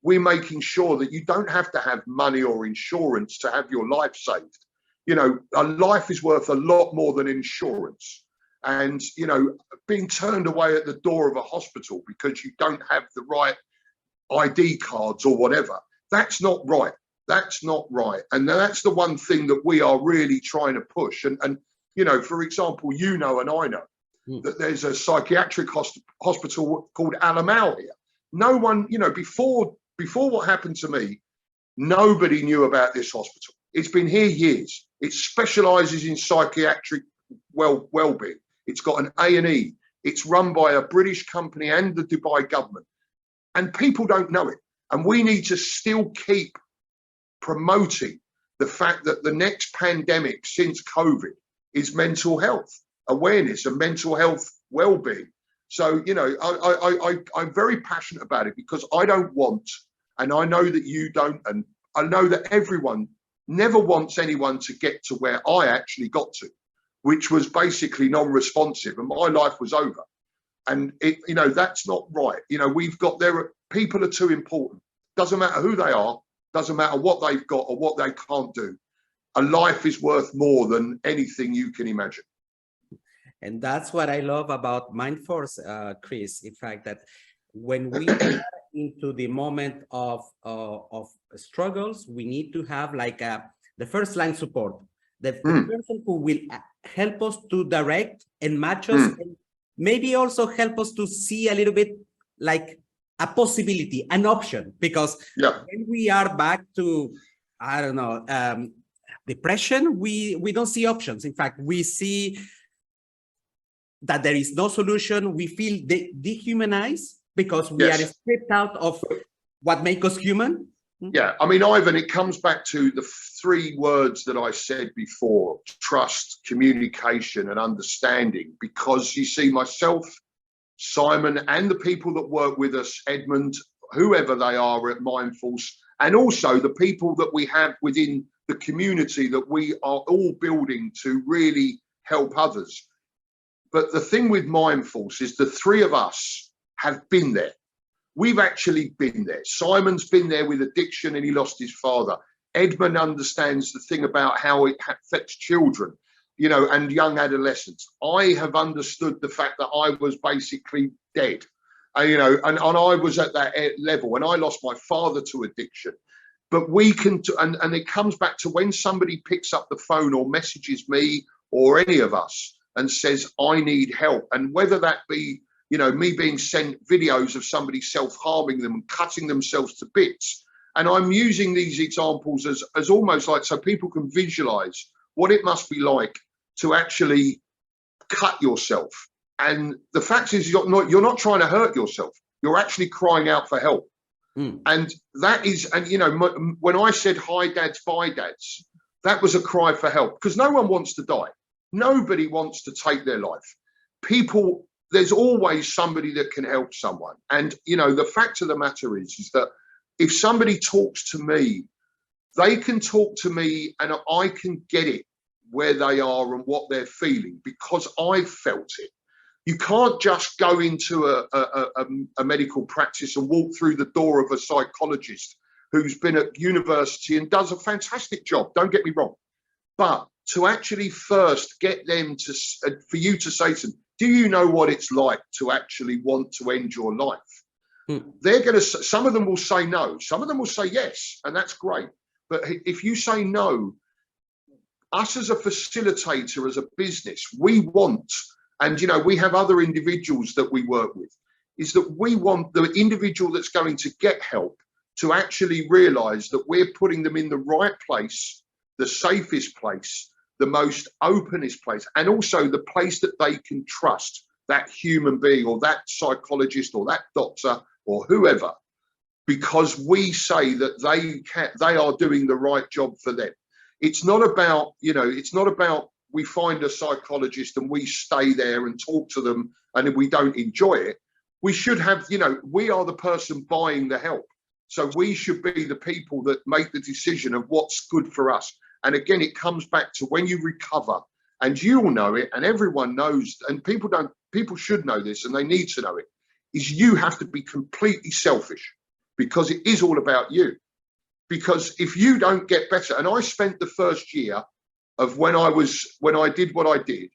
we're making sure that you don't have to have money or insurance to have your life saved. A life is worth a lot more than insurance. And, being turned away at the door of a hospital because you don't have the right ID cards or whatever, that's not right. That's not right. And that's the one thing that we are really trying to push. And for example, and I know that there's a psychiatric hospital called Al Amal here. No one, before what happened to me, nobody knew about this hospital. It's been here years. It specializes in psychiatric well-being. It's got an A&E. It's run by a British company and the Dubai government. And people don't know it. And we need to still keep promoting the fact that the next pandemic since COVID is mental health awareness and mental health well-being. So, I'm very passionate about it, because I don't want, and I know that you don't, and I know that everyone never wants anyone to get to where I actually got to, which was basically non-responsive, and my life was over. And that's not right. People are too important. Doesn't matter who they are, doesn't matter what they've got or what they can't do. A life is worth more than anything you can imagine. And that's what I love about MindForce, Chris. In fact, that when we are into the moment of struggles, we need to have like the first line support, the person who will help us to direct and match us maybe also help us to see a little bit like a possibility, an option, because when we are back to, I don't know, depression, we don't see options. In fact, we see that there is no solution. We feel dehumanized because we are stripped out of what makes us human. Yeah, I mean, Ivan, it comes back to the three words that I said before: trust, communication, and understanding. Because you see, myself, Simon, and the people that work with us, Edmund, whoever they are at MindForce, and also the people that we have within the community that we are all building to really help others. But the thing with MindForce is the three of us have been there. We've actually been there. Simon's been there with addiction and he lost his father. Edmund understands the thing about how it affects children, you know, and young adolescents. I have understood the fact that I was basically dead, you know, and I was at that level, and I lost my father to addiction. But we can, and it comes back to when somebody picks up the phone or messages me or any of us and says, I need help. And whether that be, you know, me being sent videos of somebody self-harming them and cutting themselves to bits. And I'm using these examples as almost like so people can visualize what it must be like to actually cut yourself. And the fact is you're not trying to hurt yourself. You're actually crying out for help. And that is, and you know, when I said hi dads, bye dads, that was a cry for help, because no one wants to die. Nobody wants to take their life. People, there's always somebody that can help someone. And, you know, the fact of the matter is that if somebody talks to me, they can talk to me and I can get it where they are and what they're feeling, because I've felt it. You can't just go into a medical practice and walk through the door of a psychologist who's been at university and does a fantastic job, don't get me wrong. But to actually first get them to, for you to say to them, do you know what it's like to actually want to end your life? They're going to, some of them will say no, some of them will say yes, and that's great. But if you say no, us as a facilitator, as a business, we want, and you know, we have other individuals that we work with, is that we want the individual that's going to get help to actually realize that we're putting them in the right place, the safest place, the most openest place, and also the place that they can trust that human being or that psychologist or that doctor or whoever, because we say that they are doing the right job for them. It's not about, you know, it's not about we find a psychologist and we stay there and talk to them and we don't enjoy it. We should have, you know, we are the person buying the help. So we should be the people that make the decision of what's good for us. And again, it comes back to when you recover, and you all know it, and everyone knows, and people should know this, and they need to know it, is you have to be completely selfish, because it is all about you. Because if you don't get better, and I spent the first year of when I did what I did,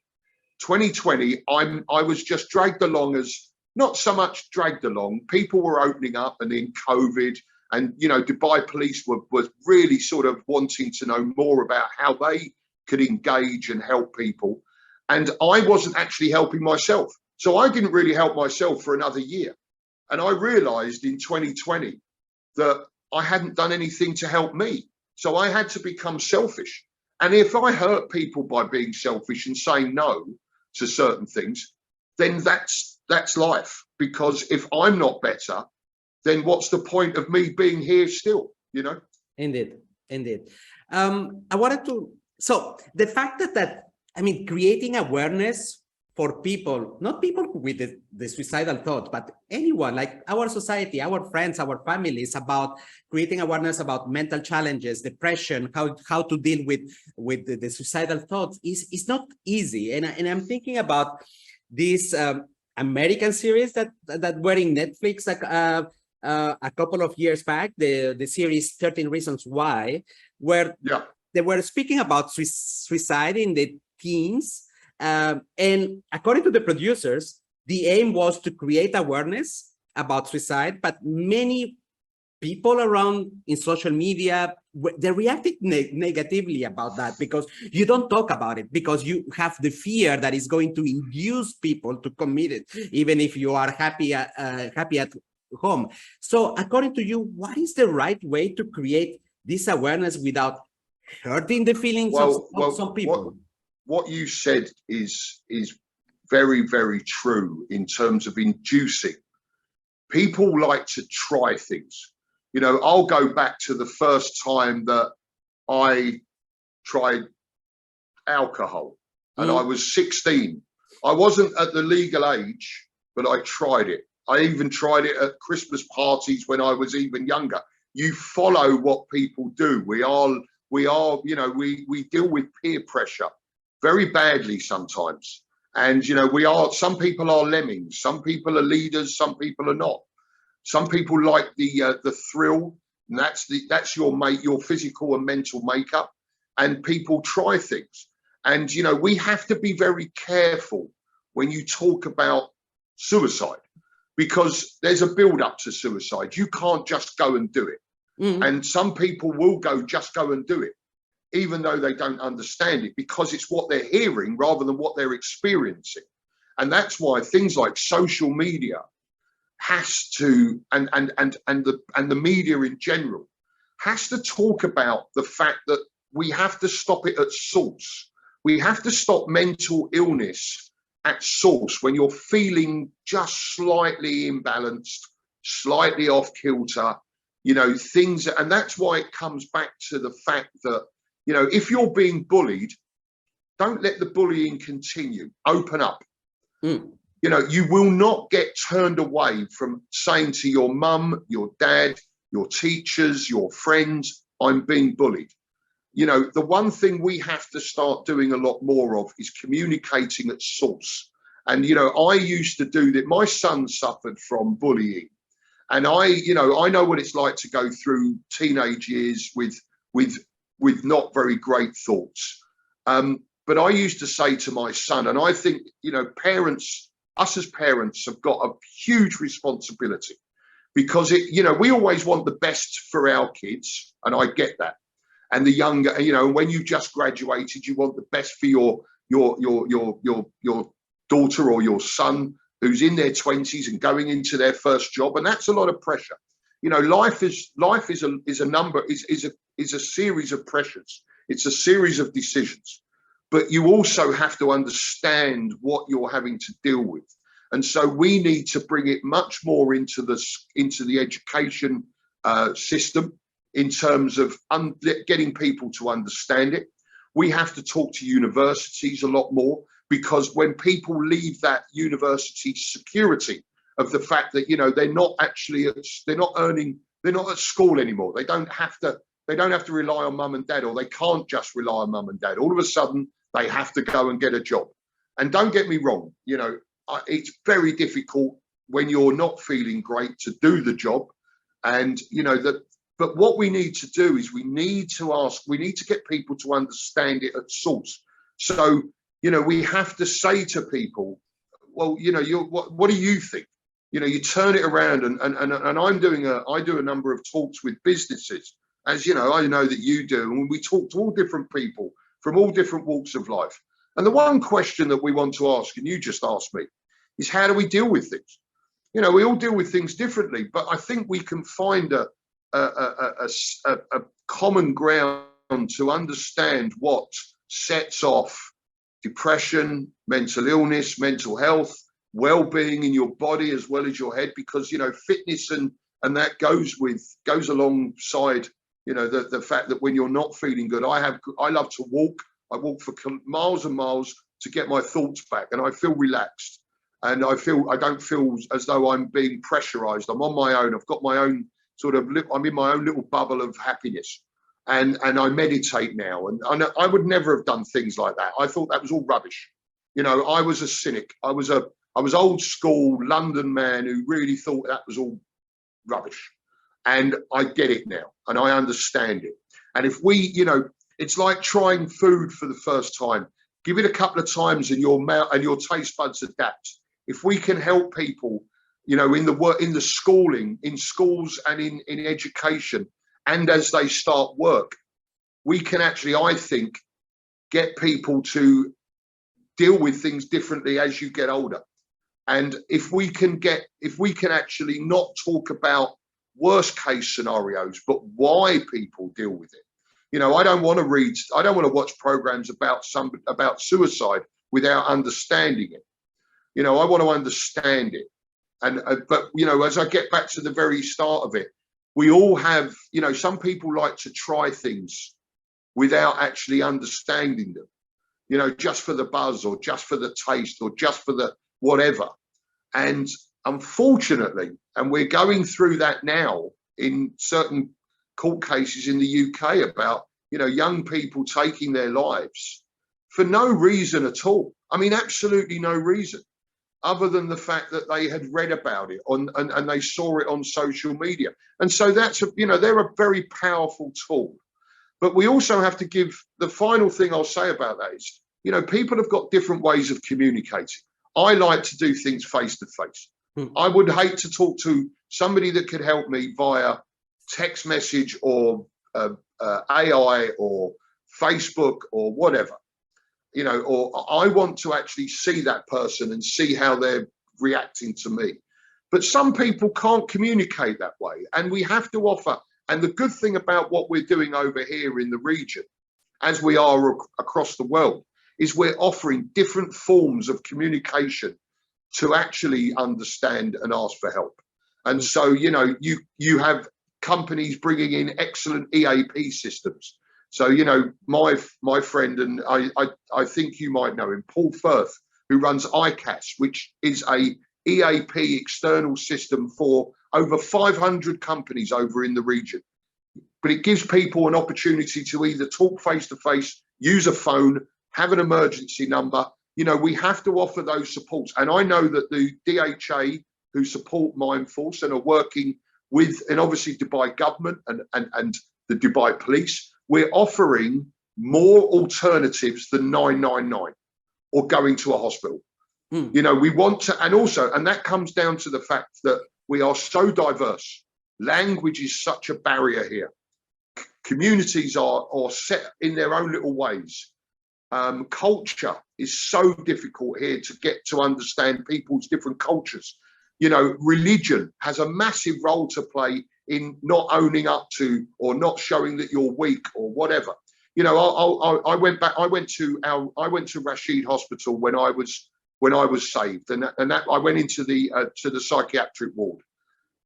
2020, I was just dragged along, as not so much dragged along. People were opening up, and then COVID, and you know, Dubai police was really sort of wanting to know more about how they could engage and help people. And I wasn't actually helping myself. So I didn't really help myself for another year. And I realized in 2020 that I hadn't done anything to help me. So I had to become selfish. And if I hurt people by being selfish and saying no to certain things, then that's life. Because if I'm not better, then what's the point of me being here still, you know? Indeed. I wanted to, so the fact that I mean, creating awareness for people, not people with the suicidal thought, but anyone, like our society, our friends, our families, about creating awareness about mental challenges, depression, how to deal with the suicidal thoughts is not easy. And I'm thinking about this American series that were in Netflix a couple of years back, the series 13 Reasons Why, where they were speaking about suicide in the teens. And according to the producers, the aim was to create awareness about suicide, but many people around in social media, they reacted negatively about that because you don't talk about it, because you have the fear that is going to induce people to commit it, even if you are happy at home. So according to you, what is the right way to create this awareness without hurting the feelings of some people? What you said is very, very true in terms of inducing. People like to try things. You know, I'll go back to the first time that I tried alcohol, and I was 16. I wasn't at the legal age, but I tried it. I even tried it at Christmas parties when I was even younger. You follow what people do. We you know, we deal with peer pressure very badly sometimes. And, you know, some people are lemmings, some people are leaders, some people are not. Some people like the thrill, and that's your physical and mental makeup. And people try things. And, you know, we have to be very careful when you talk about suicide, because there's a build up to suicide. You can't just go and do it. And some people will just go and do it, even though they don't understand it, because it's what they're hearing rather than what they're experiencing. And that's why things like social media has to, and the media in general has to talk about the fact that we have to stop it at source. We have to stop mental illness at source when you're feeling just slightly imbalanced, slightly off kilter, you know, things. And that's why it comes back to the fact that, you know, if you're being bullied, don't let the bullying continue. Open up. You know, you will not get turned away from saying to your mum, your dad, your teachers, your friends, I'm being bullied. You know, the one thing we have to start doing a lot more of is communicating at source. And, you know, I used to do that. My son suffered from bullying. And you know, I know what it's like to go through teenage years with not very great thoughts. But I used to say to my son, and I think, you know, us as parents have got a huge responsibility, because you know, we always want the best for our kids, and I get that. And the younger, you know, when you just graduated, you want the best for your daughter or your son who's in their 20s and going into their first job, and that's a lot of pressure. You know, life is a series of pressures. It's a series of decisions, but you also have to understand what you're having to deal with. And so we need to bring it much more into the education system in terms of getting people to understand it. We have to talk to universities a lot more, because when people leave that university security of the fact that, you know, they're not at school anymore. They don't have to rely on mum and dad, or they can't just rely on mum and dad. All of a sudden, they have to go and get a job. And don't get me wrong, you know, it's very difficult when you're not feeling great to do the job. And, you know, but what we need to do is we need to get people to understand it at source. So, you know, we have to say to people, well, you know, what do you think? You know, you turn it around, and I do a number of talks with businesses, as you know, I know that you do, and we talk to all different people from all different walks of life. And the one question that we want to ask, and you just asked me, is how do we deal with things? You know, we all deal with things differently, but I think we can find a common ground to understand what sets off depression, mental illness, mental health, well-being in your body as well as your head, because, you know, fitness and that goes alongside, you know, the fact that when you're not feeling good, I love to walk. I walk for miles and miles to get my thoughts back, and I feel relaxed, and I don't feel as though I'm being pressurized. I'm on my own. I've got my own I'm in my own little bubble of happiness, and I meditate now. And I would never have done things like that. I thought that was all rubbish. You know, I was a cynic. I was old school London man who really thought that was all rubbish. And I get it now, and I understand it. And if we, you know, it's like trying food for the first time. Give it a couple of times and your mouth and your taste buds adapt. If we can help people you know, in the work, in the schooling, in schools and in education, and as they start work, we can actually, I think, get people to deal with things differently as you get older. And if we can actually not talk about worst case scenarios, but why people deal with it. You know, I don't want to watch programs about suicide without understanding it. You know, I want to understand it. And but you know, as I get back to the very start of it, we all have, you know, some people like to try things without actually understanding them, you know, just for the buzz or just for the taste or just for the whatever. And unfortunately, and we're going through that now in certain court cases in the UK about, you know, young people taking their lives for no reason at all. I mean, absolutely no reason, other than the fact that they had read about it and they saw it on social media. And so that's, you know, they're a very powerful tool. But we also have to give, the final thing I'll say about that is, you know, people have got different ways of communicating. I like to do things face to face. I would hate to talk to somebody that could help me via text message or AI or Facebook or whatever, you know, or I want to actually see that person and see how they're reacting to me. But some people can't communicate that way, and we have to offer. And the good thing about what we're doing over here in the region, as we are across the world, is we're offering different forms of communication to actually understand and ask for help. And so, you know, you have companies bringing in excellent EAP systems. So, you know, my friend, and I think you might know him, Paul Firth, who runs ICAS, which is a EAP external system for over 500 companies over in the region. But it gives people an opportunity to either talk face to face, use a phone, have an emergency number. You know, we have to offer those supports. And I know that the DHA, who support MindForce and are working with, and obviously Dubai government and the Dubai police, we're offering more alternatives than 999 or going to a hospital. You know, we want to, and also, and that comes down to the fact that we are so diverse. Language is such a barrier here. Communities are set in their own little ways. Culture is so difficult here to get to understand people's different cultures. You know, religion has a massive role to play in not owning up to or not showing that you're weak or whatever. You know, I went to Rashid Hospital when I was saved, and that I went into the psychiatric ward.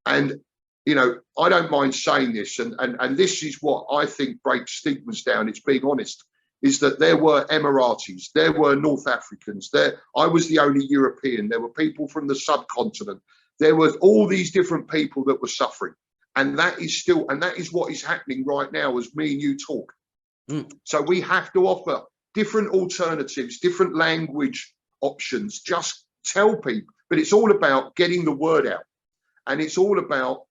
And you know, I don't mind saying this, and this is what I think breaks stigmas down. It's being honest. Is that there were Emiratis, there were North Africans, I was the only European, there were people from the subcontinent, there were all these different people that were suffering. And that is what is happening right now as me and you talk. So we have to offer different alternatives, different language options, just tell people, but it's all about getting the word out. And it's all about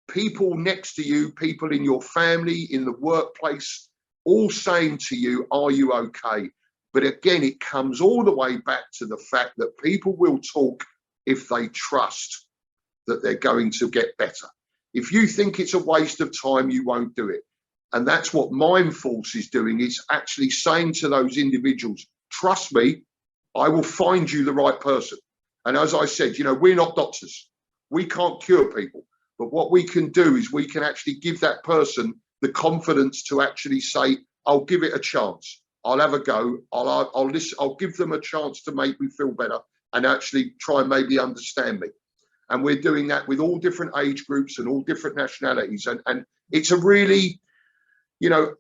people next to you, people in your family, in the workplace, all saying to you, are you okay? But again, it comes all the way back to the fact that people will talk if they trust that they're going to get better. If you think it's a waste of time, you won't do it. And that's what MindForce is doing, is actually saying to those individuals, trust me, I will find you the right person. And as I said, you know, we're not doctors. We can't cure people. But what we can do is we can actually give that person the confidence to actually say, I'll give it a chance. I'll have a go. I'll listen. I'll give them a chance to make me feel better and actually try and maybe understand me. And we're doing that with all different age groups and all different nationalities. And it's a really, you know,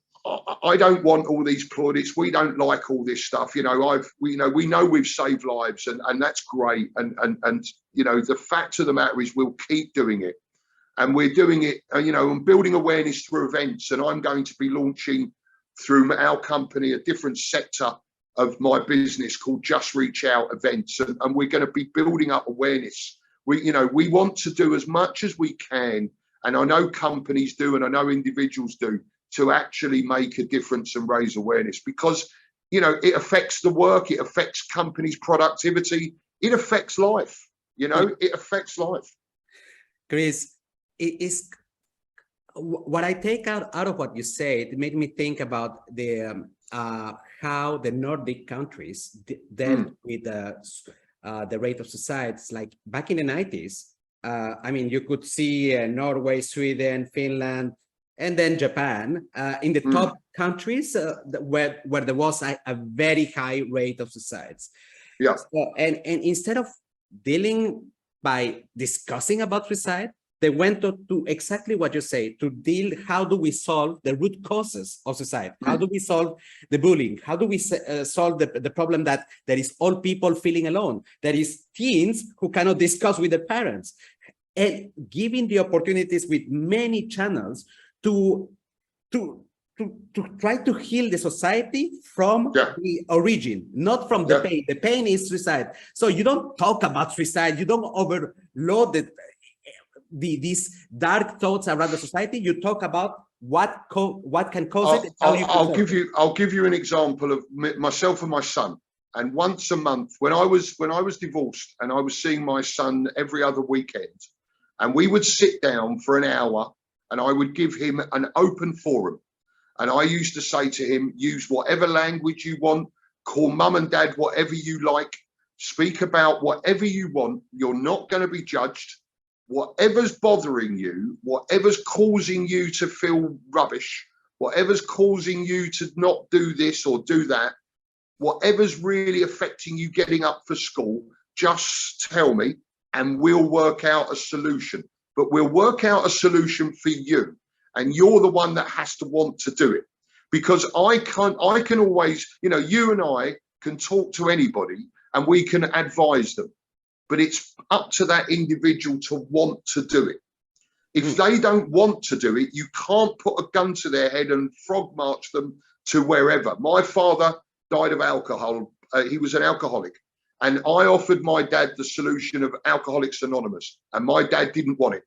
I don't want all these plaudits. We don't like all this stuff. You know, we know we've saved lives, and that's great. And you know, the fact of the matter is we'll keep doing it. And we're doing it, you know, and building awareness through events. And I'm going to be launching through our company a different sector of my business called Just Reach Out Events. And we're going to be building up awareness. We want to do as much as we can. And I know companies do, and I know individuals do, to actually make a difference and raise awareness, because, you know, it affects the work, it affects companies' productivity, it affects life. You know, it affects life. Chris, it is what I take out of what you said. It made me think about the how the Nordic countries dealt with the rate of suicides. Like back in the 90s, I mean, you could see Norway, Sweden, Finland, and then Japan in the top countries where there was a very high rate of suicides. Yeah. So, and instead of dealing by discussing about suicide, they went to exactly what you say, to deal, how do we solve the root causes of suicide? How do we solve the bullying? How do we solve the problem that there is all people feeling alone? There is teens who cannot discuss with their parents. And giving the opportunities with many channels to try to heal the society from the origin, not from the pain. The pain is suicide. So you don't talk about suicide. You don't overload these dark thoughts around the society. You talk about what can cause it. I'll give you an example of myself and my son. And once a month, when I was divorced, and I was seeing my son every other weekend, and we would sit down for an hour, and I would give him an open forum. And I used to say to him, use whatever language you want, call mum and dad whatever you like, speak about whatever you want. You're not going to be judged. Whatever's bothering you, whatever's causing you to feel rubbish, whatever's causing you to not do this or do that, whatever's really affecting you getting up for school, just tell me and we'll work out a solution. But we'll work out a solution for you. And you're the one that has to want to do it. Because I can always, you know, you and I can talk to anybody and we can advise them. But it's up to that individual to want to do it. If they don't want to do it, you can't put a gun to their head and frog march them to wherever. My father died of alcohol. He was an alcoholic. And I offered my dad the solution of Alcoholics Anonymous. And my dad didn't want it.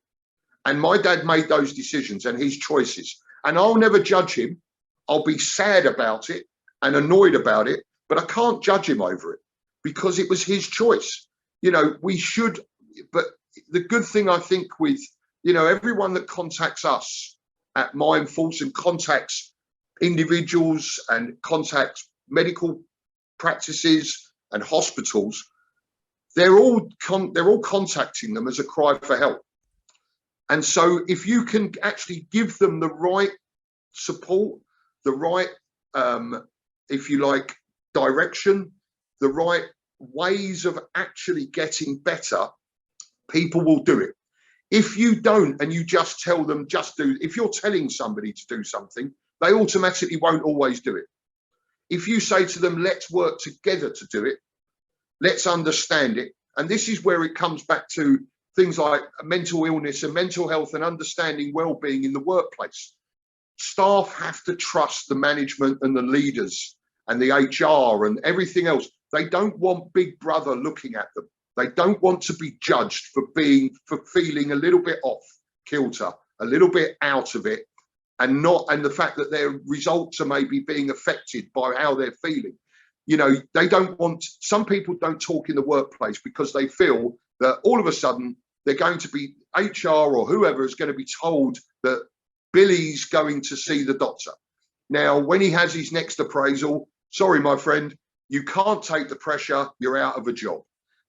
And my dad made those decisions and his choices. And I'll never judge him. I'll be sad about it and annoyed about it, but I can't judge him over it because it was his choice. You know, we should, but the good thing I think with, you know, everyone that contacts us at MindForce and contacts individuals and contacts medical practices and hospitals, they're all contacting them as a cry for help. And so if you can actually give them the right support, the right, if you like, direction, the right ways of actually getting better, people will do it. If you don't, and you just tell them, just do, if you're telling somebody to do something, they automatically won't always do it. If you say to them, let's work together to do it, let's understand it. And this is where it comes back to things like mental illness and mental health and understanding well-being in the workplace. Staff have to trust the management and the leaders and the HR and everything else. They don't want Big Brother looking at them. They don't want to be judged for feeling a little bit off kilter, a little bit out of it, and the fact that their results are maybe being affected by how they're feeling. You know, they don't want, some people don't talk in the workplace because they feel that all of a sudden they're going to be, HR or whoever is going to be told that Billy's going to see the doctor. Now, when he has his next appraisal, sorry, my friend, you can't take the pressure, you're out of a job.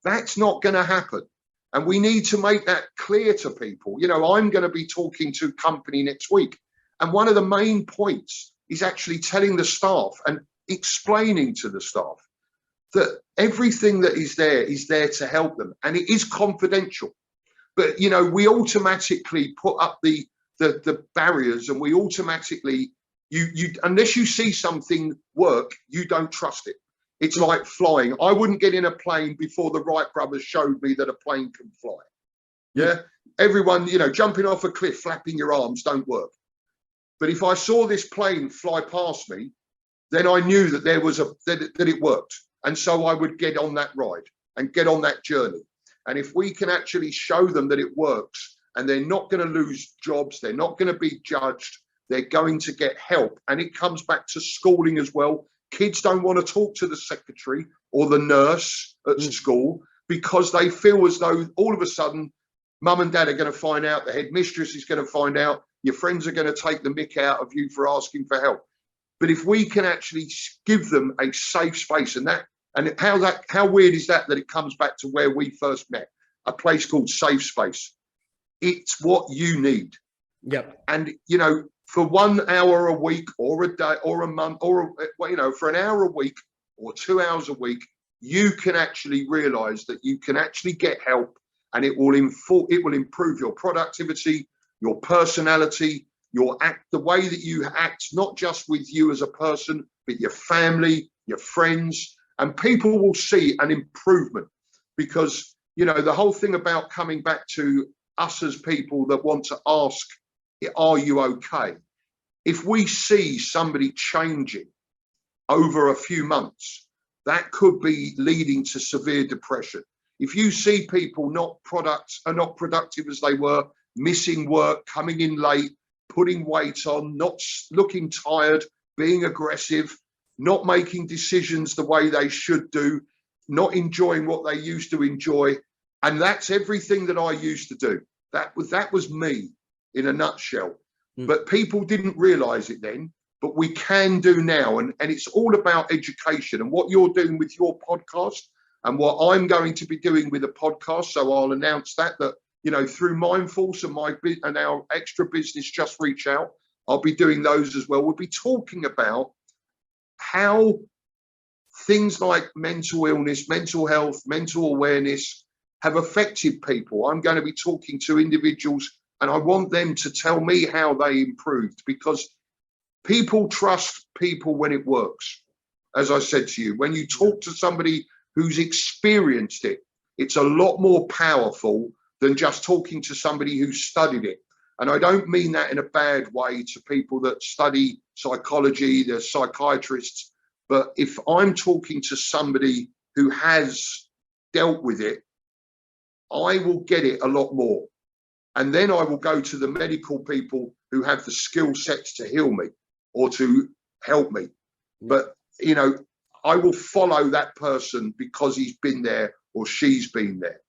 That's not going to happen. And we need to make that clear to people. You know, I'm going to be talking to a company next week. And one of the main points is actually telling the staff and explaining to the staff that everything that is there to help them. And it is confidential. But, you know, we automatically put up the barriers, and we automatically, unless you see something work, you don't trust it. It's like flying. I wouldn't get in a plane before the Wright brothers showed me that a plane can fly. Yeah. Everyone, you know, jumping off a cliff, flapping your arms don't work. But if I saw this plane fly past me, then I knew that there was that it worked. And so I would get on that ride and get on that journey. And if we can actually show them that it works, and they're not going to lose jobs, they're not going to be judged, they're going to get help. And it comes back to schooling as well. Kids don't want to talk to the secretary or the nurse at school. because they feel as though all of a sudden mum and dad are going to find out, the headmistress is going to find out, your friends are going to take the mick out of you for asking for help. But if we can actually give them a safe space, and how weird is that it comes back to where we first met, a place called Safe Space. It's what you need. Yep. And, for 1 hour a week or a day or a month or, for an hour a week or 2 hours a week, you can actually realize that you can actually get help, and it will improve your productivity, your personality, the way that you act, not just with you as a person, but your family, your friends, and people will see an improvement. Because, the whole thing about coming back to us as people that want to ask, are you okay? If we see somebody changing over a few months, that could be leading to severe depression. If you see people not productive as they were, missing work, coming in late, putting weight on, not looking tired, being aggressive, not making decisions the way they should do, not enjoying what they used to enjoy. And that's everything that I used to do. That was me in a nutshell. But people didn't realize it then, but we can do now. And it's all about education, and what you're doing with your podcast and what I'm going to be doing with a podcast. So I'll announce that through MindForce and our extra business, Just Reach Out, I'll be doing those as well. We'll be talking about how things like mental illness, mental health, mental awareness have affected people. I'm going to be talking to individuals, and I want them to tell me how they improved, because people trust people when it works. As I said to you, when you talk to somebody who's experienced it, it's a lot more powerful than just talking to somebody who studied it. And I don't mean that in a bad way to people that study psychology, they're psychiatrists. But if I'm talking to somebody who has dealt with it, I will get it a lot more. And then I will go to the medical people who have the skill sets to heal me or to help me. But, I will follow that person because he's been there or she's been there.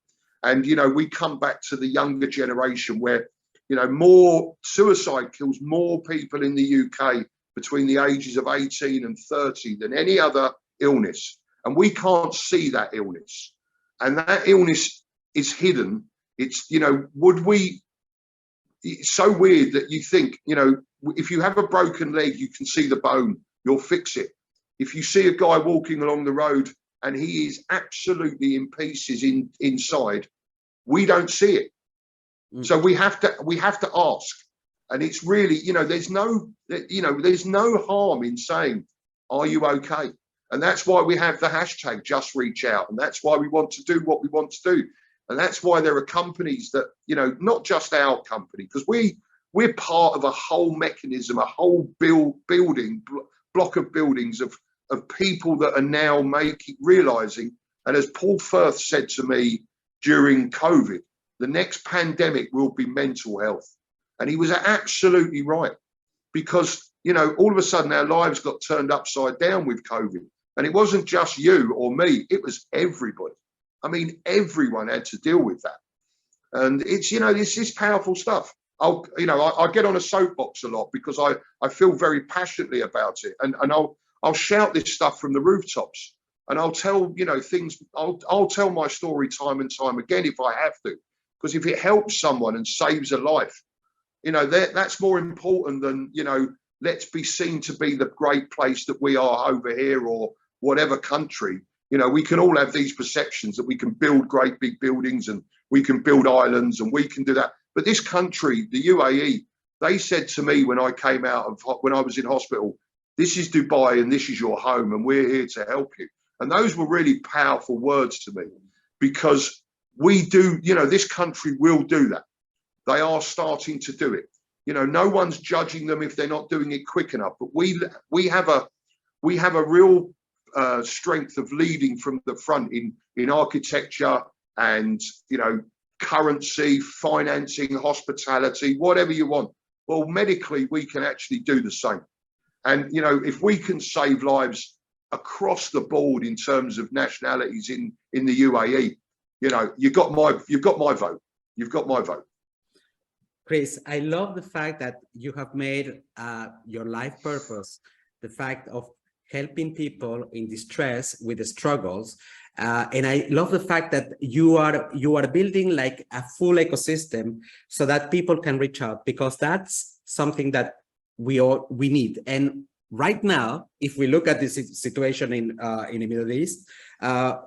And, we come back to the younger generation where, more suicide kills more people in the UK between the ages of 18 and 30 than any other illness. And we can't see that illness. And that illness is hidden. It's, it's so weird that you think, if you have a broken leg, you can see the bone, you'll fix it. If you see a guy walking along the road and he is absolutely in pieces inside, we don't see it. So we have to ask. And it's really, there's no harm in saying, are you okay? And that's why we have the hashtag Just Reach Out. And that's why we want to do what we want to do. And that's why there are companies that, not just our company, because we're part of a whole mechanism, a whole block of buildings of people that are now realizing. And as Paul Firth said to me during COVID, the next pandemic will be mental health. And he was absolutely right, because, all of a sudden our lives got turned upside down with COVID. And it wasn't just you or me, it was everybody. I mean, everyone had to deal with that. And it's, this is powerful stuff. I get on a soapbox a lot because I feel very passionately about it. And I'll shout this stuff from the rooftops, and I'll tell, things, I'll tell my story time and time again if I have to, because if it helps someone and saves a life, that's more important than, let's be seen to be the great place that we are over here or whatever country. We can all have these perceptions that we can build great big buildings and we can build islands and we can do that. But this country, the UAE, they said to me when I was in hospital, this is Dubai and this is your home and we're here to help you. And those were really powerful words to me, because we do, this country will do that. They are starting to do it. No one's judging them if they're not doing it quick enough. But we have a real strength of leading from the front in architecture and currency, financing, hospitality, whatever you want. Well, medically, we can actually do the same. And if we can save lives across the board in terms of nationalities in the UAE, you know, you've got my vote. You've got my vote. Chris, I love the fact that you have made your life purpose the fact of helping people in distress with the struggles. And I love the fact that you are building like a full ecosystem so that people can reach out, because that's something that we need. And right now, if we look at this situation in the Middle East,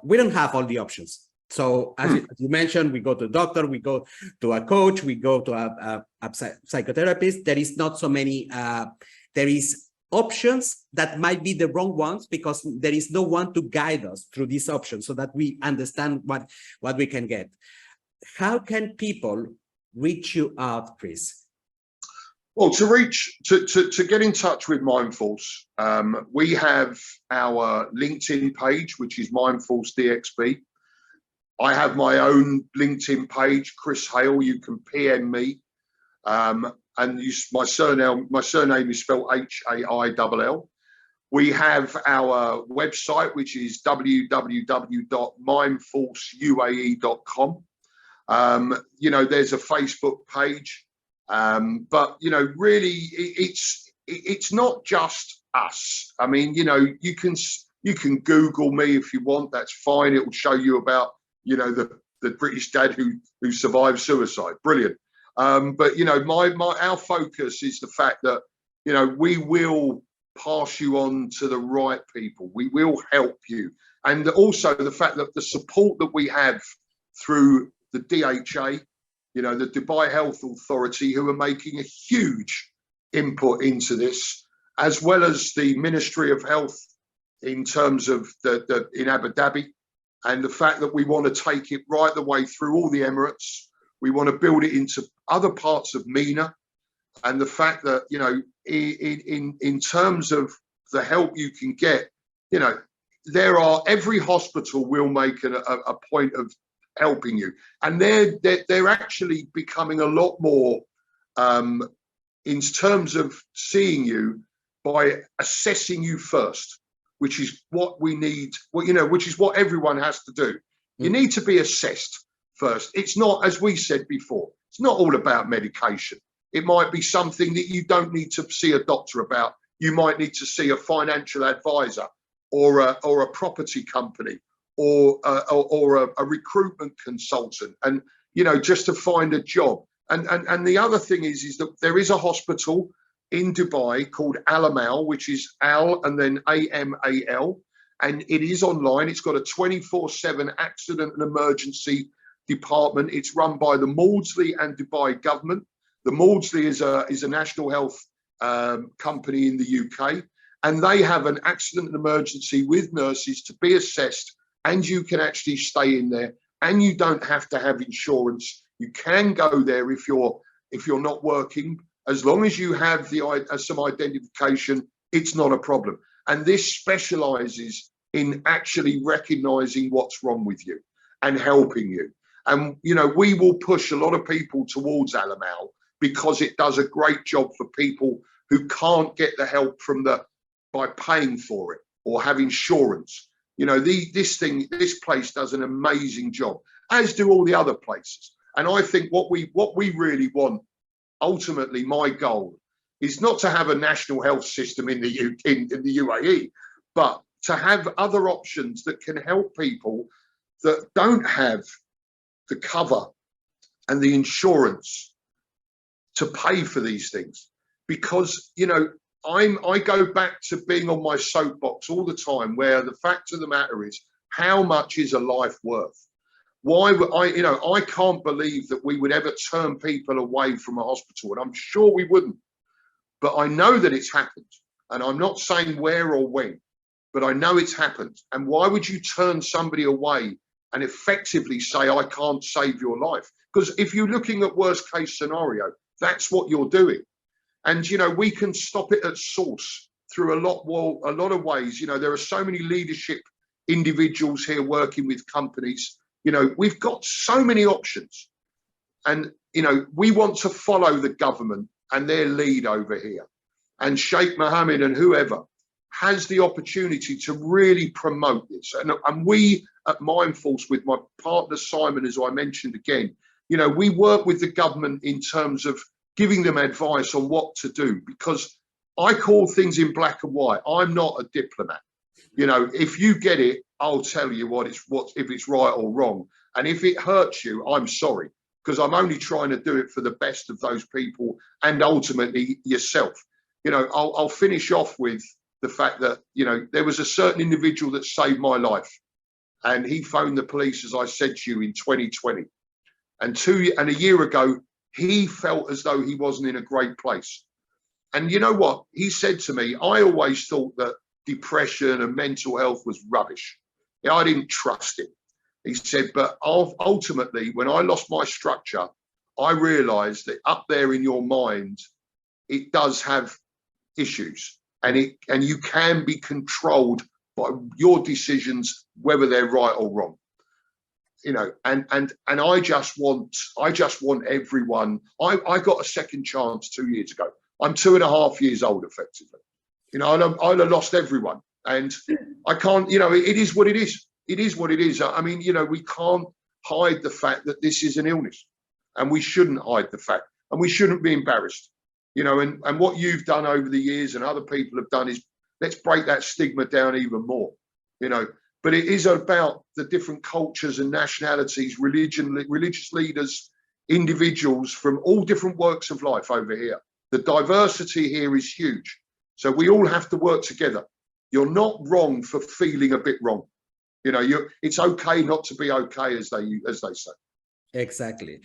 we don't have all the options. So as you mentioned, we go to a doctor, we go to a coach, we go to a psychotherapist. There is not so many, there is options that might be the wrong ones because there is no one to guide us through these options so that we understand what we can get. How can people reach you out, Chris? Well, to get in touch with MindForce, we have our LinkedIn page, which is MindForce DXB. I have my own LinkedIn page, Chris Haill. You can PM me. And my surname is spelled H-A-I-L-L. We have our website, which is www.mindforceuae.com. You know, there's a Facebook page, but you know, really, it's not just us. I mean, you know, you can Google me if you want. That's fine. It will show you about, you know, the British dad who survived suicide. Brilliant. But you know, our focus is the fact that, you know, we will pass you on to the right people. We will help you, and also the fact that the support that we have through the DHA, you know, the Dubai Health Authority, who are making a huge input into this, as well as the Ministry of Health in terms of in Abu Dhabi, and the fact that we want to take it right the way through all the Emirates. We want to build it into other parts of MENA, and the fact that, you know, in terms of the help you can get, you know, every hospital will make a point of helping you, and they're actually becoming a lot more in terms of seeing you by assessing you first, which is what we need. Well, you know, which is what everyone has to do. You need to be assessed first. It's not, as we said before, it's not all about medication. It might be something that you don't need to see a doctor about. You might need to see a financial advisor or a property company or a recruitment consultant, and, you know, just to find a job. And the other thing is that there is a hospital in Dubai called Al Amal, which is Al and then AMAL, and it is online. It's got a 24/7 accident and emergency department. It's run by the Maudsley and Dubai government. The Maudsley is a national health company in the UK, and they have an accident and emergency with nurses to be assessed, and you can actually stay in there, and you don't have to have insurance. You can go there if you're not working, as long as you have some identification. It's not a problem. And this specializes in actually recognizing what's wrong with you and helping you. And, you know, we will push a lot of people towards Al Amal because it does a great job for people who can't get the help by paying for it or have insurance. You know, this place does an amazing job, as do all the other places. And I think what we really want, ultimately, my goal is not to have a national health system in the UAE, but to have other options that can help people that don't have the cover and the insurance to pay for these things. Because, you know, I go back to being on my soapbox all the time, where the fact of the matter is, how much is a life worth? Why would I can't believe that we would ever turn people away from a hospital, and I'm sure we wouldn't. But I know that it's happened, and I'm not saying where or when, but I know it's happened. And why would you turn somebody away and effectively say, I can't save your life? Because if you're looking at worst case scenario, that's what you're doing. And, you know, we can stop it at source through a lot of ways. You know, there are so many leadership individuals here working with companies. You know, we've got so many options. And, you know, we want to follow the government and their lead over here. And Sheikh Mohammed and whoever has the opportunity to really promote this. And we at MindForce with my partner, Simon, as I mentioned again, you know, we work with the government in terms of giving them advice on what to do, because I call things in black and white. I'm not a diplomat. You know, if you get it, I'll tell you if it's right or wrong. And if it hurts you, I'm sorry, because I'm only trying to do it for the best of those people and ultimately yourself. You know, I'll finish off with the fact that, you know, there was a certain individual that saved my life, and he phoned the police, as I said to you, in 2020. And a year ago, he felt as though he wasn't in a great place. And you know what? He said to me, I always thought that depression and mental health was rubbish. Yeah, I didn't trust it. He said, but ultimately, when I lost my structure, I realized that up there in your mind, it does have issues, and you can be controlled by your decisions, whether they're right or wrong. You know, and I just want everyone. I got a second chance 2 years ago. I'm 2.5 years old, effectively. You know, I'd have lost everyone, and I can't. You know, it is what it is. It is what it is. I mean, you know, we can't hide the fact that this is an illness, and we shouldn't hide the fact, and we shouldn't be embarrassed. You know, and what you've done over the years and other people have done is, let's break that stigma down even more. You know, but it is about the different cultures and nationalities, religious leaders, individuals from all different walks of life over here. The diversity here is huge. So we all have to work together. You're not wrong for feeling a bit wrong. You know, it's okay not to be okay, as they say. Exactly.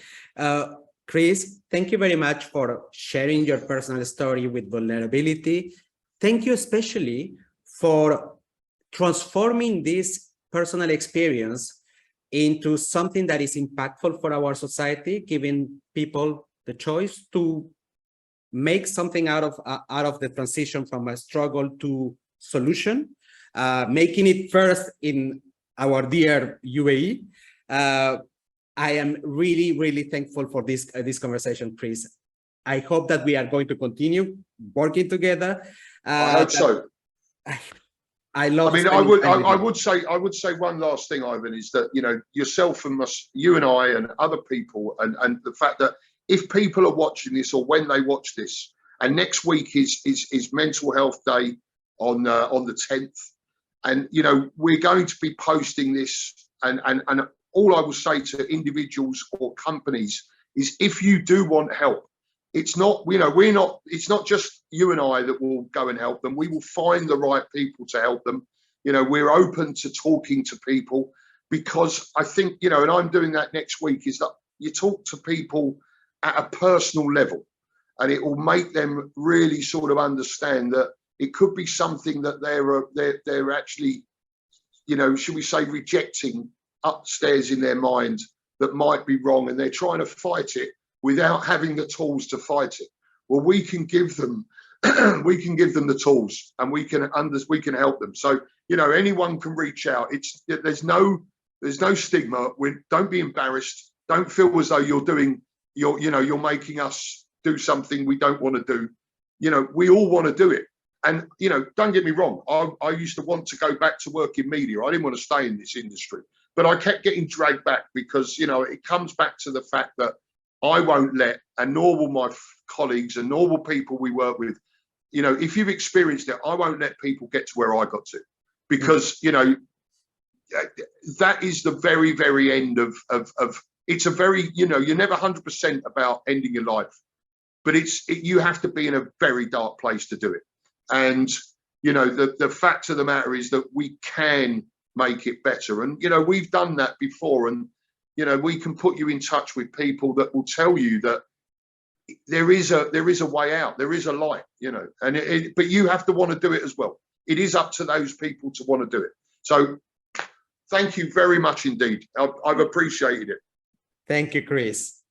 Chris, thank you very much for sharing your personal story with vulnerability. Thank you especially for transforming this personal experience into something that is impactful for our society, giving people the choice to make something out of the transition from a struggle to solution, making it first in our dear UAE. I am really, really thankful for this conversation, Chris. I hope that we are going to continue working together. I hope so. I love. I mean, I would say one last thing, Ivan, is that, you know, yourself and you and I and other people, and the fact that if people are watching this, or when they watch this, and next week is Mental Health Day on the 10th, and you know, we're going to be posting this, and all I will say to individuals or companies is, if you do want help, it's not, you know, it's not just you and I that will go and help them. We will find the right people to help them. You know, we're open to talking to people, because I think, you know, and I'm doing that next week, is that you talk to people at a personal level, and it will make them really sort of understand that it could be something that they're actually, you know, should we say, rejecting upstairs in their mind, that might be wrong, and they're trying to fight it without having the tools to fight it. Well, we can give them the tools, and we can help them. So, you know, anyone can reach out. There's no stigma. Don't be embarrassed. Don't feel as though you're making us do something we don't want to do. You know, we all want to do it. And, you know, don't get me wrong. I used to want to go back to work in media. I didn't want to stay in this industry, but I kept getting dragged back, because, you know, it comes back to the fact that I won't let, and nor will my colleagues and nor will people we work with, you know, if you've experienced it, I won't let people get to where I got to, because, you know, that is the very, very end of it's a very, you know, you're never 100% about ending your life, but you have to be in a very dark place to do it. And, you know, the fact of the matter is that we can make it better. And, you know, we've done that before, and, you know, we can put you in touch with people that will tell you that there is a way out, there is a light, you know, but you have to want to do it as well. It is up to those people to want to do it. So thank you very much indeed. I've appreciated it. Thank you, Chris.